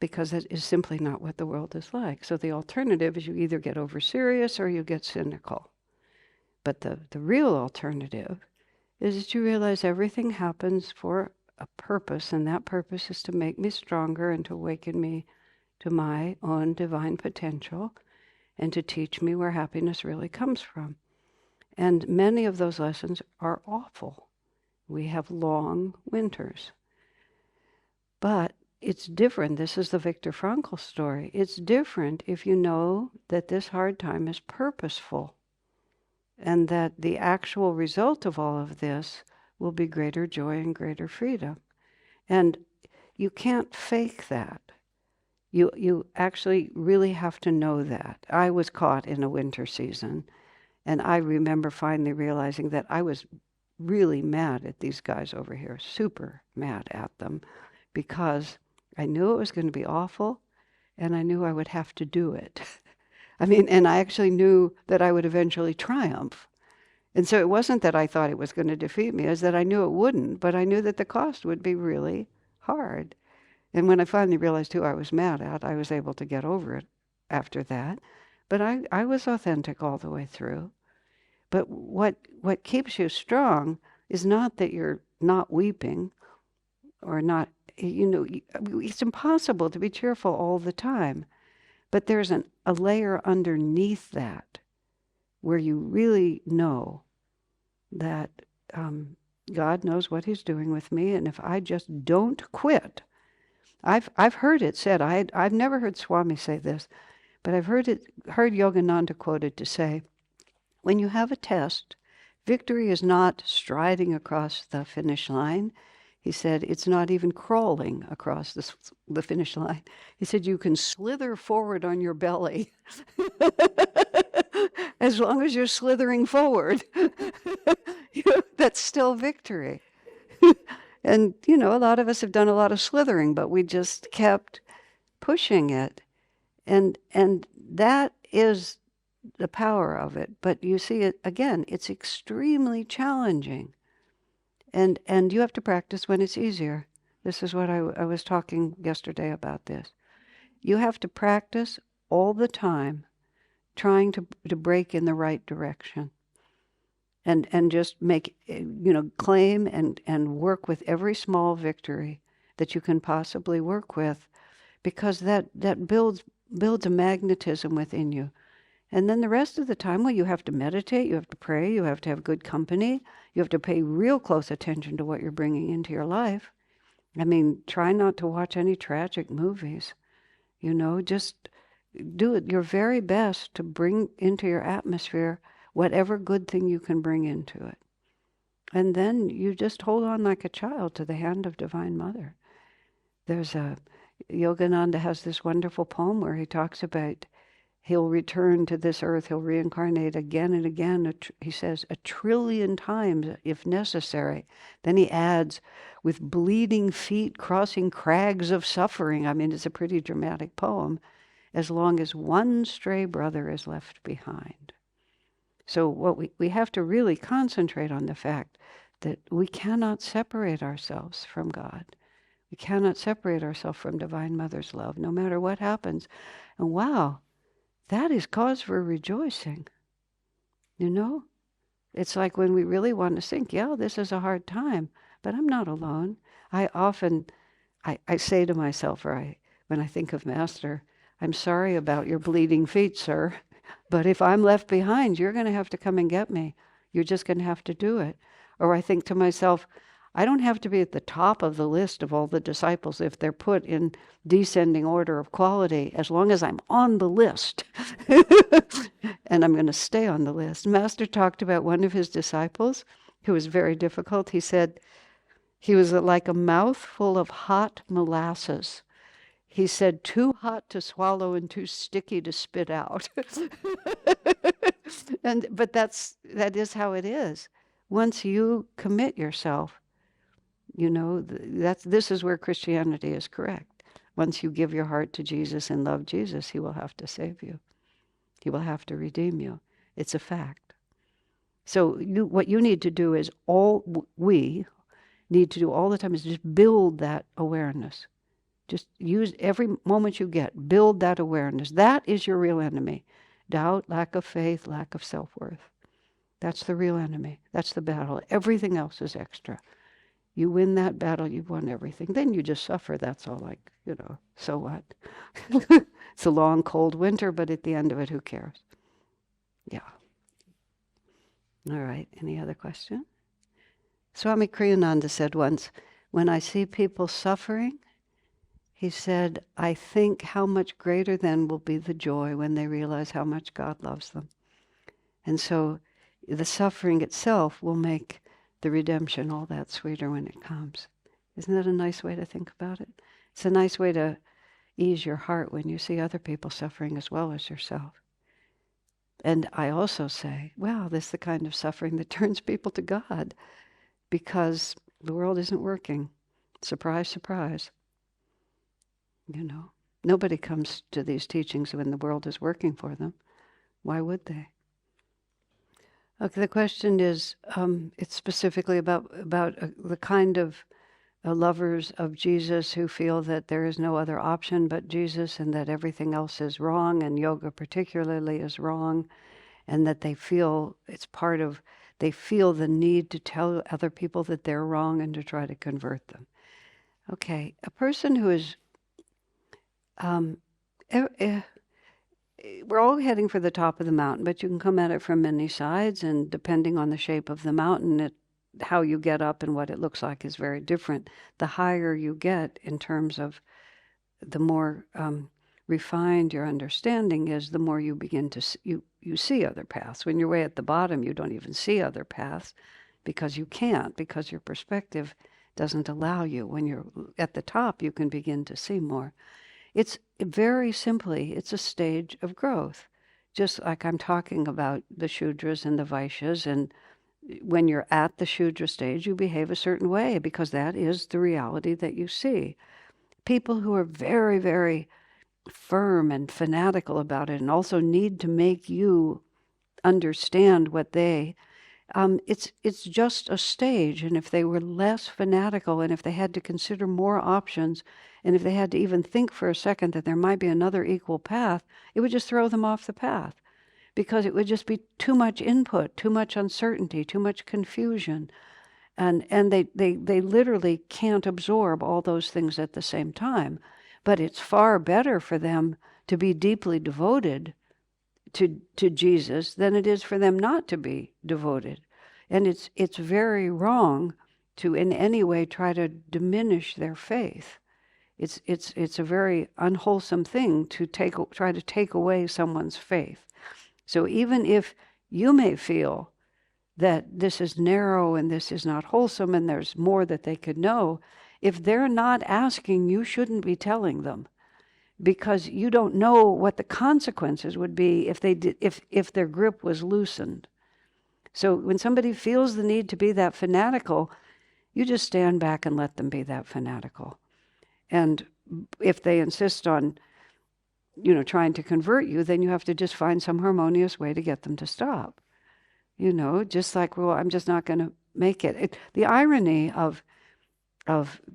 because it is simply not what the world is like. So the alternative is you either get over serious or you get cynical. But the real alternative is that you realize everything happens for a purpose, and that purpose is to make me stronger and to awaken me to my own divine potential and to teach me where happiness really comes from. And many of those lessons are awful. We have long winters. But it's different. This is the Viktor Frankl story. It's different if you know that this hard time is purposeful and that the actual result of all of this will be greater joy and greater freedom. And you can't fake that. You actually really have to know that. I was caught in a winter season, and I remember finally realizing that I was really mad at these guys over here, super mad at them, because I knew it was going to be awful, and I knew I would have to do it. And I actually knew that I would eventually triumph. And so it wasn't that I thought it was going to defeat me, it was that I knew it wouldn't, but I knew that the cost would be really hard. And when I finally realized who I was mad at, I was able to get over it after that. But I was authentic all the way through. But what keeps you strong is not that you're not weeping or not, it's impossible to be cheerful all the time. But there's a layer underneath that where you really know that God knows what he's doing with me, and if I just don't quit. I've heard it said, I've never heard Swami say this, but I've heard Yogananda quoted to say, when you have a test, victory is not striding across the finish line. He said, it's not even crawling across the finish line. He said, you can slither forward on your belly as long as you're slithering forward. That's still victory. And, a lot of us have done a lot of slithering, but we just kept pushing it. And that is the power of it. But you see, it's extremely challenging. And you have to practice when it's easier. This is what I was talking yesterday about this. You have to practice all the time trying to break in the right direction. And just make, claim and work with every small victory that you can possibly work with, because that builds a magnetism within you. And then the rest of the time, you have to meditate, you have to pray, you have to have good company, you have to pay real close attention to what you're bringing into your life. Try not to watch any tragic movies. Just do it your very best to bring into your atmosphere whatever good thing you can bring into it. And then you just hold on like a child to the hand of Divine Mother. Yogananda has this wonderful poem where he talks about he'll return to this earth, he'll reincarnate again and again, he says, 1 trillion times if necessary. Then he adds, with bleeding feet crossing crags of suffering. It's a pretty dramatic poem, as long as one stray brother is left behind. So what we have to really concentrate on the fact that we cannot separate ourselves from God. We cannot separate ourselves from Divine Mother's love, no matter what happens. And wow, that is cause for rejoicing. It's like when we really want to think, this is a hard time, but I'm not alone. I often say to myself, when I think of Master, I'm sorry about your bleeding feet, sir. But if I'm left behind, you're going to have to come and get me. You're just going to have to do it. Or I think to myself, I don't have to be at the top of the list of all the disciples if they're put in descending order of quality, as long as I'm on the list. And I'm going to stay on the list. Master talked about one of his disciples who was very difficult. He said he was like a mouthful of hot molasses. He said, too hot to swallow and too sticky to spit out. But that is how it is. Once you commit yourself, this is where Christianity is correct. Once you give your heart to Jesus and love Jesus, he will have to save you. He will have to redeem you. It's a fact. So what you need to do is we need to do all the time is just build that awareness. Just use every moment you get. Build that awareness. That is your real enemy. Doubt, lack of faith, lack of self-worth. That's the real enemy. That's the battle. Everything else is extra. You win that battle, you've won everything. Then you just suffer. That's all, like, so what? It's a long, cold winter, but at the end of it, who cares? Yeah. All right. Any other question? Swami Kriyananda said once, when I see people suffering, he said, I think how much greater then will be the joy when they realize how much God loves them. And so the suffering itself will make the redemption all that sweeter when it comes. Isn't that a nice way to think about it? It's a nice way to ease your heart when you see other people suffering as well as yourself. And I also say, wow, this is the kind of suffering that turns people to God, because the world isn't working. Surprise, surprise. Nobody comes to these teachings when the world is working for them. Why would they? Okay, the question is, it's specifically about the kind of lovers of Jesus who feel that there is no other option but Jesus, and that everything else is wrong, and yoga particularly is wrong, and that they feel they feel the need to tell other people that they're wrong and to try to convert them. Okay, a person who is, we're all heading for the top of the mountain, but you can come at it from many sides, and depending on the shape of the mountain, how you get up and what it looks like is very different. The higher you get in terms of the more refined your understanding is, the more you begin to you see other paths. When you're way at the bottom, you don't even see other paths because you can't, because your perspective doesn't allow you. When you're at the top, you can begin to see more. It's very simply, it's a stage of growth. Just like I'm talking about the Shudras and the Vaishyas, and when you're at the Shudra stage, you behave a certain way because that is the reality that you see. People who are very, very firm and fanatical about it and also need to make you understand what it's just a stage. And if they were less fanatical, and if they had to consider more options, and if they had to even think for a second that there might be another equal path, it would just throw them off the path, because it would just be too much input, too much uncertainty, too much confusion. And they literally can't absorb all those things at the same time. But it's far better for them to be deeply devoted to Jesus than it is for them not to be devoted. And it's very wrong to in any way try to diminish their faith. It's a very unwholesome thing to try to take away someone's faith. So even if you may feel that this is narrow and this is not wholesome and there's more that they could know, if they're not asking, you shouldn't be telling them, because you don't know what the consequences would be if their grip was loosened. So when somebody feels the need to be that fanatical, you just stand back and let them be that fanatical. And if they insist on, trying to convert you, then you have to just find some harmonious way to get them to stop. Just like, well, I'm just not going to make it. The irony of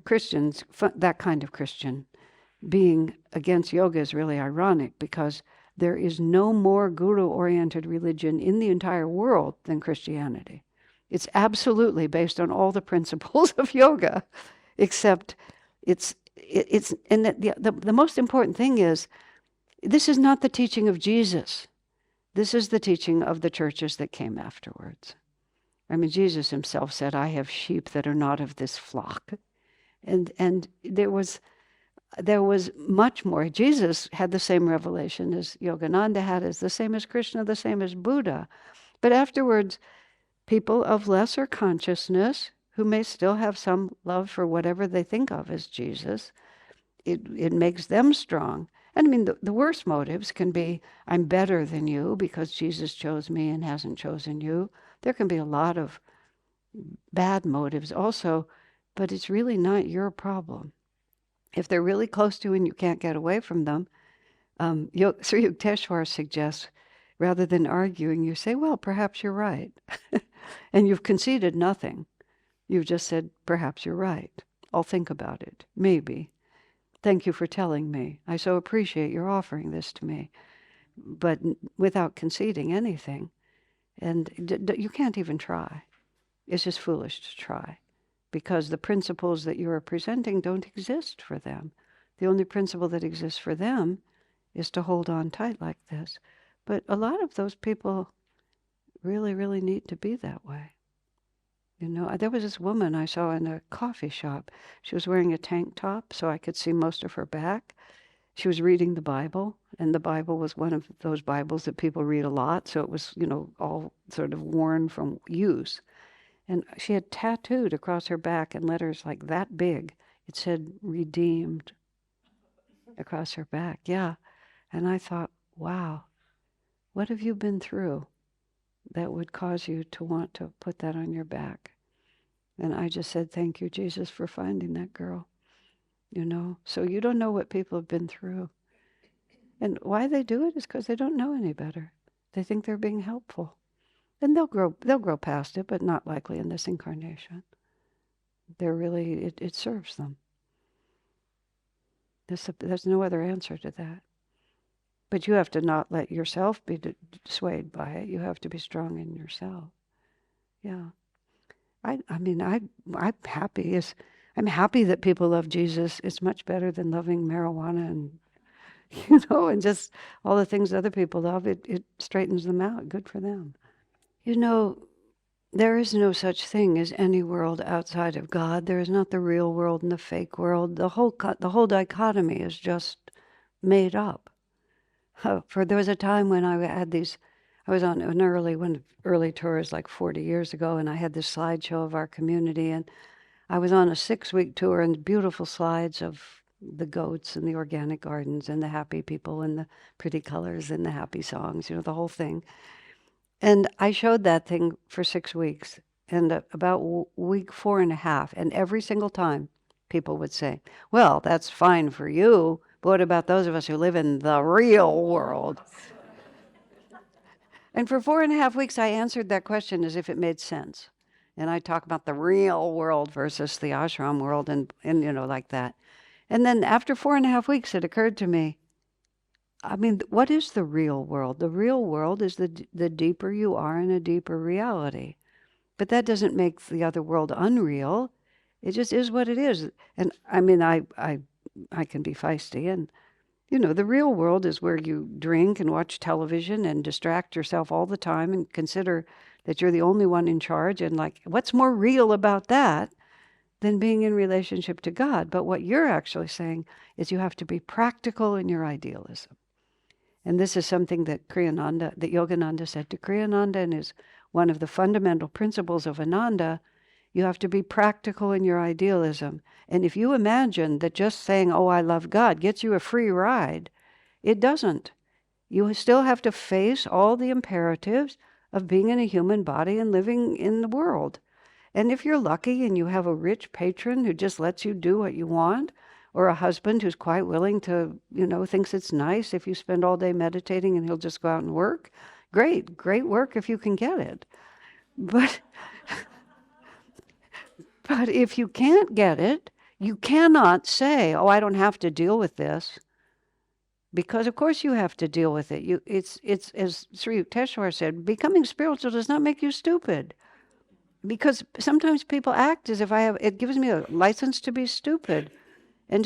Christians, that kind of Christian, being against yoga is really ironic, because there is no more guru-oriented religion in the entire world than Christianity. It's absolutely based on all the principles of yoga, except and the most important thing is, this is not the teaching of Jesus. This is the teaching of the churches that came afterwards. I mean, Jesus himself said, I have sheep that are not of this flock. And there was much more. Jesus had the same revelation as Yogananda had, as the same as Krishna, the same as Buddha. But afterwards, people of lesser consciousness, who may still have some love for whatever they think of as Jesus, it makes them strong. And I mean, the worst motives can be, I'm better than you because Jesus chose me and hasn't chosen you. There can be a lot of bad motives also, but it's really not your problem. If they're really close to you and you can't get away from them, Sri Yukteswar suggests, rather than arguing, you say, well, perhaps you're right. And you've conceded nothing. You've just said, perhaps you're right. I'll think about it. Maybe. Thank you for telling me. I so appreciate your offering this to me, but without conceding anything. And you can't even try. It's just foolish to try, because the principles that you are presenting don't exist for them. The only principle that exists for them is to hold on tight like this. But a lot of those people really, really need to be that way. You know, there was this woman I saw in a coffee shop. She was wearing a tank top so I could see most of her back. She was reading the Bible, and the Bible was one of those Bibles that people read a lot, so it was, all sort of worn from use. And she had tattooed across her back in letters like that big. It said redeemed across her back. Yeah. And I thought, wow, what have you been through that would cause you to want to put that on your back? And I just said, thank you, Jesus, for finding that girl. So you don't know what people have been through. And why they do it is because they don't know any better. They think they're being helpful. And they'll grow past it, but not likely in this incarnation. It serves them. There's no other answer to that. But you have to not let yourself be swayed by it. You have to be strong in yourself. Yeah. I'm happy. I'm happy that people love Jesus. It's much better than loving marijuana and, and just all the things other people love. It straightens them out. Good for them. There is no such thing as any world outside of God. There is not the real world and the fake world. The whole dichotomy is just made up. For there was a time when I was on an early tours like 40 years ago, and I had this slideshow of our community, and I was on a 6-week tour, and beautiful slides of the goats and the organic gardens and the happy people and the pretty colors and the happy songs, the whole thing. And I showed that thing for 6 weeks, and about week 4.5, and every single time people would say, well, that's fine for you, but what about those of us who live in the real world? And for 4.5 weeks, I answered that question as if it made sense. And I talk about the real world versus the ashram world and like that. And then after 4.5 weeks, it occurred to me, what is the real world? The real world is the deeper you are in a deeper reality. But that doesn't make the other world unreal. It just is what it is. And I can be feisty, and the real world is where you drink and watch television and distract yourself all the time and consider that you're the only one in charge. And what's more real about that than being in relationship to God? But what you're actually saying is you have to be practical in your idealism. And this is something that Yogananda said to Kriyananda, and is one of the fundamental principles of Ananda. You have to be practical in your idealism. And if you imagine that just saying, oh, I love God, gets you a free ride, it doesn't. You still have to face all the imperatives of being in a human body and living in the world. And if you're lucky and you have a rich patron who just lets you do what you want, or a husband who's quite willing to, thinks it's nice if you spend all day meditating and he'll just go out and work, great work if you can get it. But if you can't get it, you cannot say, oh, I don't have to deal with this. Because of course you have to deal with it. It's as Sri Yukteswar said, becoming spiritual does not make you stupid. Because sometimes people act as if it gives me a license to be stupid and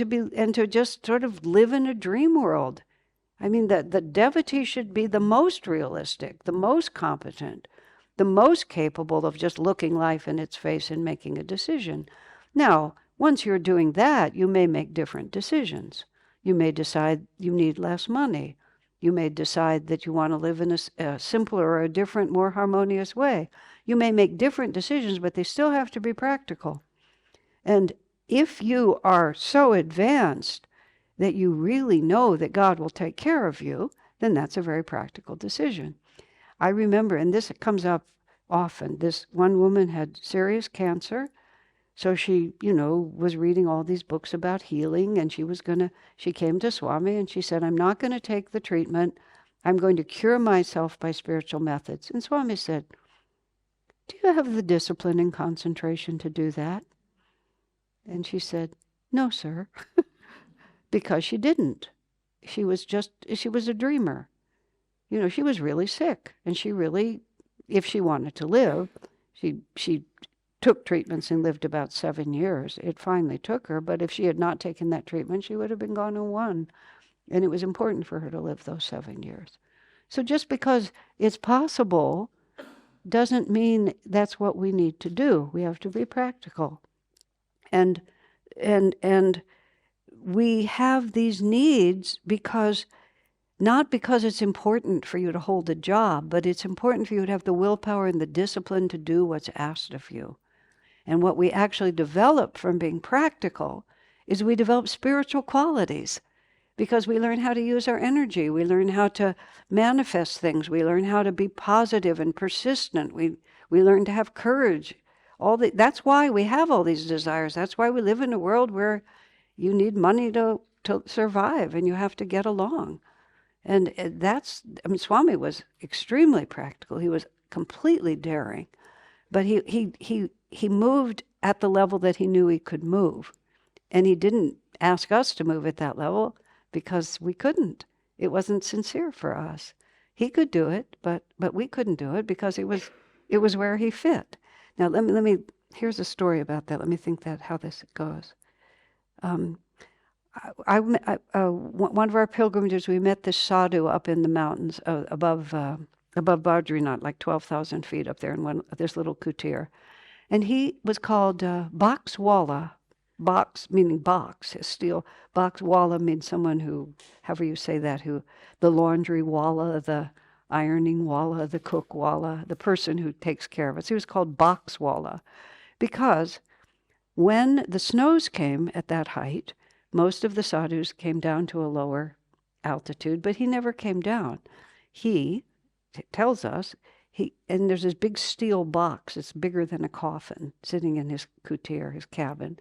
to just sort of live in a dream world. The devotee should be the most realistic, the most competent, the most capable of just looking life in its face and making a decision. Now, once you're doing that, you may make different decisions. You may decide you need less money. You may decide that you want to live in a simpler or a different, more harmonious way. You may make different decisions, but they still have to be practical. And if you are so advanced that you really know that God will take care of you, then that's a very practical decision. I remember, and this comes up often, this one woman had serious cancer. So she, was reading all these books about healing, and she came to Swami and she said, I'm not going to take the treatment. I'm going to cure myself by spiritual methods. And Swami said, do you have the discipline and concentration to do that? And she said, no, sir. because she didn't. She was a dreamer. She was really sick, and she really, if she wanted to live, she took treatments and lived about 7 years. It finally took her, but if she had not taken that treatment, she would have been gone in one. And it was important for her to live those 7 years. So just because it's possible doesn't mean that's what we need to do. We have to be practical. And we have these needs not because it's important for you to hold a job, but it's important for you to have the willpower and the discipline to do what's asked of you. And what we actually develop from being practical is we develop spiritual qualities, because we learn how to use our energy. We learn how to manifest things. We learn how to be positive and persistent. We learn to have courage. That's why we have all these desires. That's why we live in a world where you need money to survive, and you have to get along. And Swami was extremely practical. He was completely daring, but he moved at the level that he knew he could move, and he didn't ask us to move at that level because we couldn't. It wasn't sincere for us. He could do it, but we couldn't do it because it was where he fit. Now let me. Here's a story about that. Let me think how this goes. One of our pilgrimages, we met this sadhu up in the mountains above Badrinath, like 12,000 feet up there in this little kutir. And he was called Boxwala. Box meaning box, steel. Boxwala means someone who, however you say that, the laundry wala, the ironing wala, the cook wala, the person who takes care of us. He was called Boxwala because when the snows came at that height, most of the sadhus came down to a lower altitude, but he never came down. He tells us, and there's this big steel box, it's bigger than a coffin, sitting in his kutir, his cabin.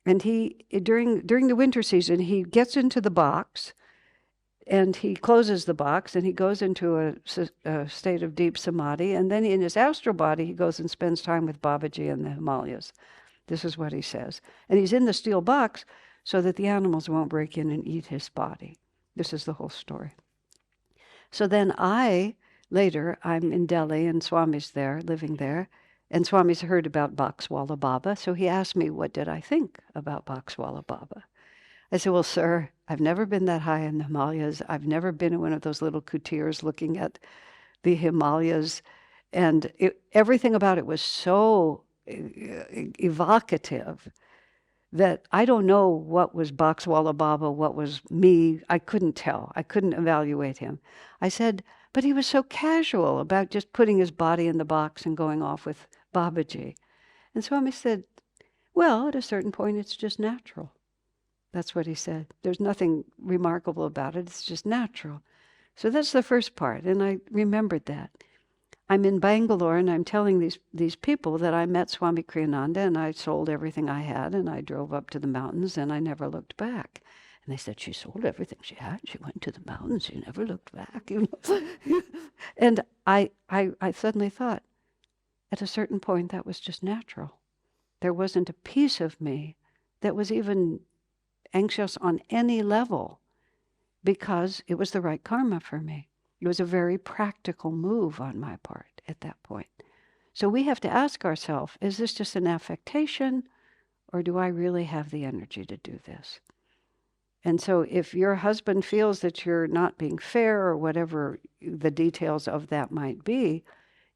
And during the winter season, he gets into the box, and he closes the box, and he goes into a state of deep samadhi, and then in his astral body, he goes and spends time with Babaji in the Himalayas. This is what he says. And he's in the steel box so that the animals won't break in and eat his body. This is the whole story. So then I'm in Delhi, and Swami's there, living there, and Swami's heard about Boxwala Baba, so he asked me, what did I think about Boxwala Baba? I said, well, sir, I've never been that high in the Himalayas. I've never been in one of those little kutirs looking at the Himalayas, and everything about it was so evocative that I don't know what was Boxwala Baba, what was me. I couldn't tell. I couldn't evaluate him. I said, but he was so casual about just putting his body in the box and going off with Babaji. And Swami said, well, at a certain point, it's just natural. That's what he said. There's nothing remarkable about it. It's just natural. So that's the first part, and I remembered that. I'm in Bangalore, and I'm telling these people that I met Swami Kriyananda, and I sold everything I had, and I drove up to the mountains, and I never looked back. And they said, she sold everything she had. She went to the mountains. She never looked back. And I suddenly thought, at a certain point, that was just natural. There wasn't a piece of me that was even anxious on any level because it was the right karma for me. It was a very practical move on my part at that point. So we have to ask ourselves, is this just an affectation, or do I really have the energy to do this? And so if your husband feels that you're not being fair, or whatever the details of that might be,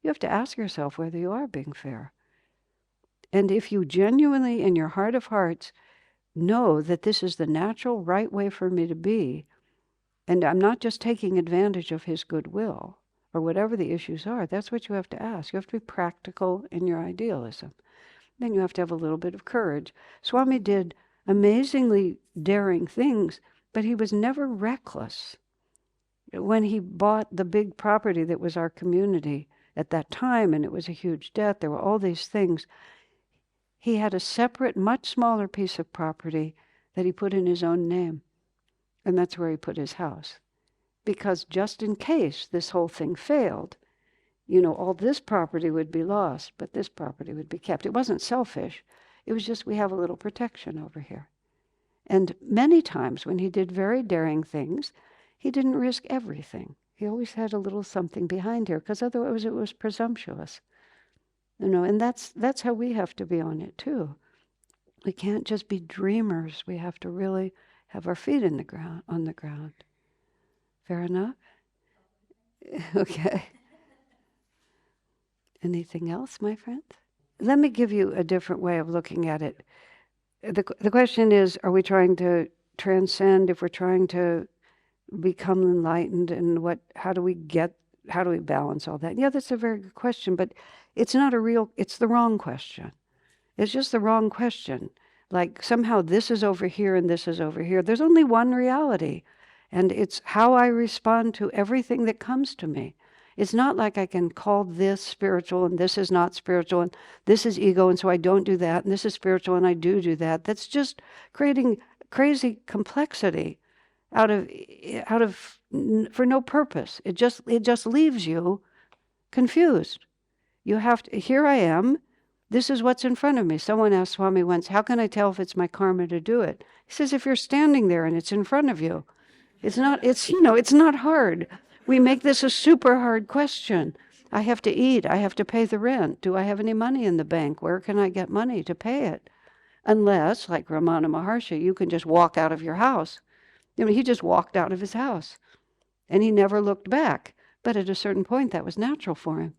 you have to ask yourself whether you are being fair. And if you genuinely, in your heart of hearts, know that this is the natural, right way for me to be, and I'm not just taking advantage of his goodwill, or whatever the issues are, that's what you have to ask. You have to be practical in your idealism. Then you have to have a little bit of courage. Swami did amazingly daring things, but he was never reckless. When he bought the big property that was our community at that time, and it was a huge debt, there were all these things, he had a separate, much smaller piece of property that he put in his own name. And that's where he put his house. Because just in case this whole thing failed, all this property would be lost, but this property would be kept. It wasn't selfish. It was just we have a little protection over here. And many times when he did very daring things, he didn't risk everything. He always had a little something behind here, because otherwise it was presumptuous. And that's how we have to be on it too. We can't just be dreamers. We have to really have our feet in the ground, on the ground. Fair enough? Okay. Anything else, my friends? Let me give you a different way of looking at it. The question is, are we trying to transcend? If we're trying to become enlightened, and how do we balance all that? Yeah, that's a very good question, but it's the wrong question. It's just the wrong question. Like somehow this is over here and this is over here. There's only one reality, and it's how I respond to everything that comes to me. It's not like I can call this spiritual and this is not spiritual and this is ego and so I don't do that, and this is spiritual and I do that. That's just creating crazy complexity out of for no purpose. It just leaves you confused. You have to, here I am, this is what's in front of me. Someone asked Swami once, how can I tell if it's my karma to do it? He says, if you're standing there and it's in front of you, it's not hard. We make this a super hard question. I have to eat. I have to pay the rent. Do I have any money in the bank? Where can I get money to pay it? Unless, like Ramana Maharshi, you can just walk out of your house. He just walked out of his house. And he never looked back. But at a certain point, that was natural for him.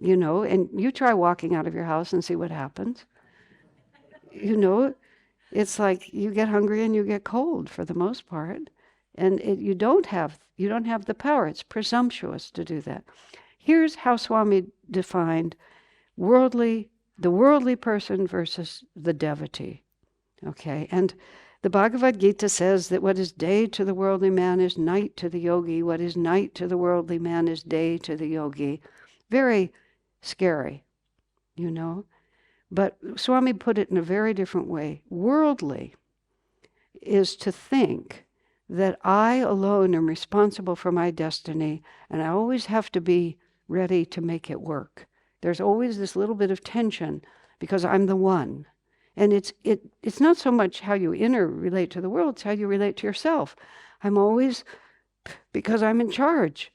And you try walking out of your house and see what happens. It's like you get hungry and you get cold for the most part. And you don't have the power. It's presumptuous to do that. Here's how Swami defined the worldly person versus the devotee. Okay, and the Bhagavad Gita says that what is day to the worldly man is night to the yogi. What is night to the worldly man is day to the yogi. Very scary, But Swami put it in a very different way. Worldly is to think that I alone am responsible for my destiny, and I always have to be ready to make it work. There's always this little bit of tension because I'm the one. And it's not so much how you relate to the world, it's how you relate to yourself. I'm always, because I'm in charge.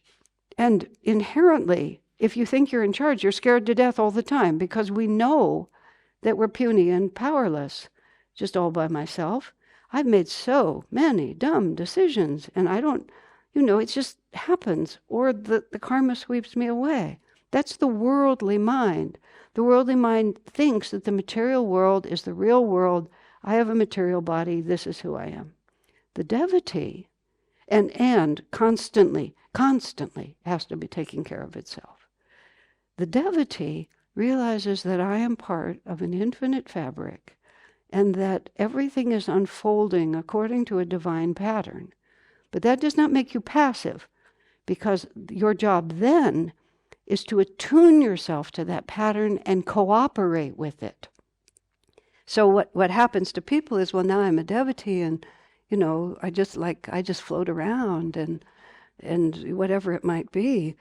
And inherently, if you think you're in charge, you're scared to death all the time, because we know that we're puny and powerless, just all by myself. I've made so many dumb decisions, and I don't, it just happens, or the karma sweeps me away. That's the worldly mind. The worldly mind thinks that the material world is the real world. I have a material body. This is who I am. The devotee, and constantly has to be taking care of itself. The devotee realizes that I am part of an infinite fabric, and that everything is unfolding according to a divine pattern. But that does not make you passive, because your job then is to attune yourself to that pattern and cooperate with it. So what happens to people is, well, now I'm a devotee, and I just float around and whatever it might be.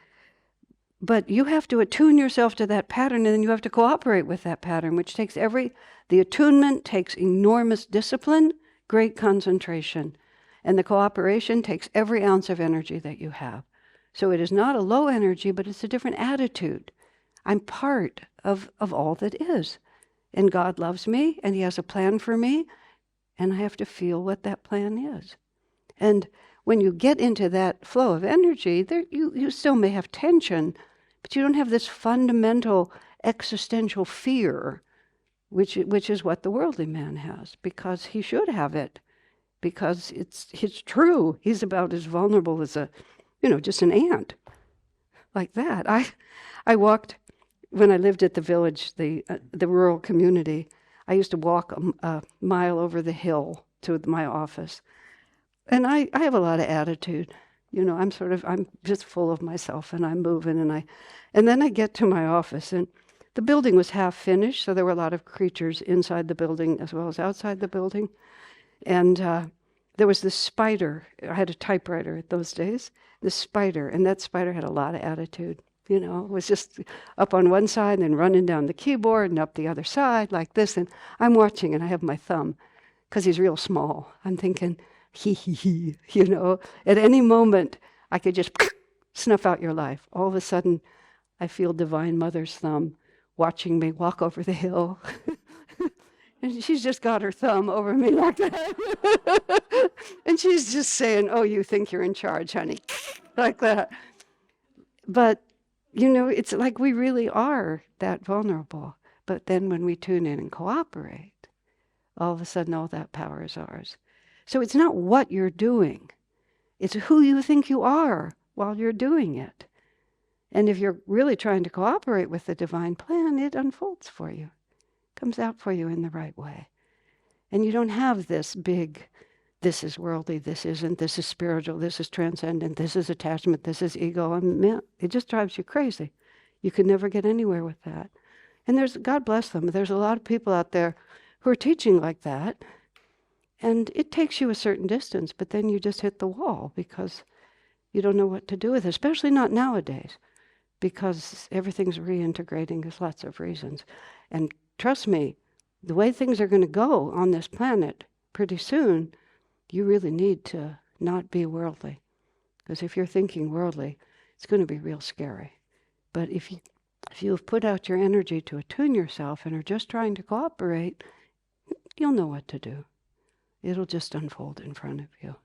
But you have to attune yourself to that pattern, and then you have to cooperate with that pattern, which takes the attunement takes enormous discipline, great concentration, and the cooperation takes every ounce of energy that you have. So it is not a low energy, but it's a different attitude. I'm part of all that is. And God loves me, and He has a plan for me, and I have to feel what that plan is. And when you get into that flow of energy, you still may have tension, but you don't have this fundamental existential fear, which is what the worldly man has, because he should have it, because it's true. He's about as vulnerable as just an ant, like that. I walked, when I lived at the village, the rural community, I used to walk a mile over the hill to my office. And I have a lot of attitude. I'm just full of myself, and I'm moving, and then I get to my office, and the building was half finished, so there were a lot of creatures inside the building as well as outside the building. And there was this spider. I had a typewriter at those days, this spider, and that spider had a lot of attitude. It was just up on one side and then running down the keyboard and up the other side like this, and I'm watching, and I have my thumb because he's real small. I'm thinking, he, at any moment I could just snuff out your life. All of a sudden, I feel Divine Mother's thumb watching me walk over the hill. And she's just got her thumb over me like that. And she's just saying, oh, you think you're in charge, honey. Like that. But, it's like we really are that vulnerable. But then when we tune in and cooperate, all of a sudden all that power is ours. So it's not what you're doing. It's who you think you are while you're doing it. And if you're really trying to cooperate with the divine plan, it unfolds for you, comes out for you in the right way. And you don't have this big, this is worldly, this isn't, this is spiritual, this is transcendent, this is attachment, this is ego. It just drives you crazy. You can never get anywhere with that. And God bless them, there's a lot of people out there who are teaching like that. And it takes you a certain distance, but then you just hit the wall because you don't know what to do with it, especially not nowadays, because everything's reintegrating. There's lots of reasons. And trust me, the way things are going to go on this planet pretty soon, you really need to not be worldly. Because if you're thinking worldly, it's going to be real scary. But if you've put out your energy to attune yourself and are just trying to cooperate, you'll know what to do. It'll just unfold in front of you.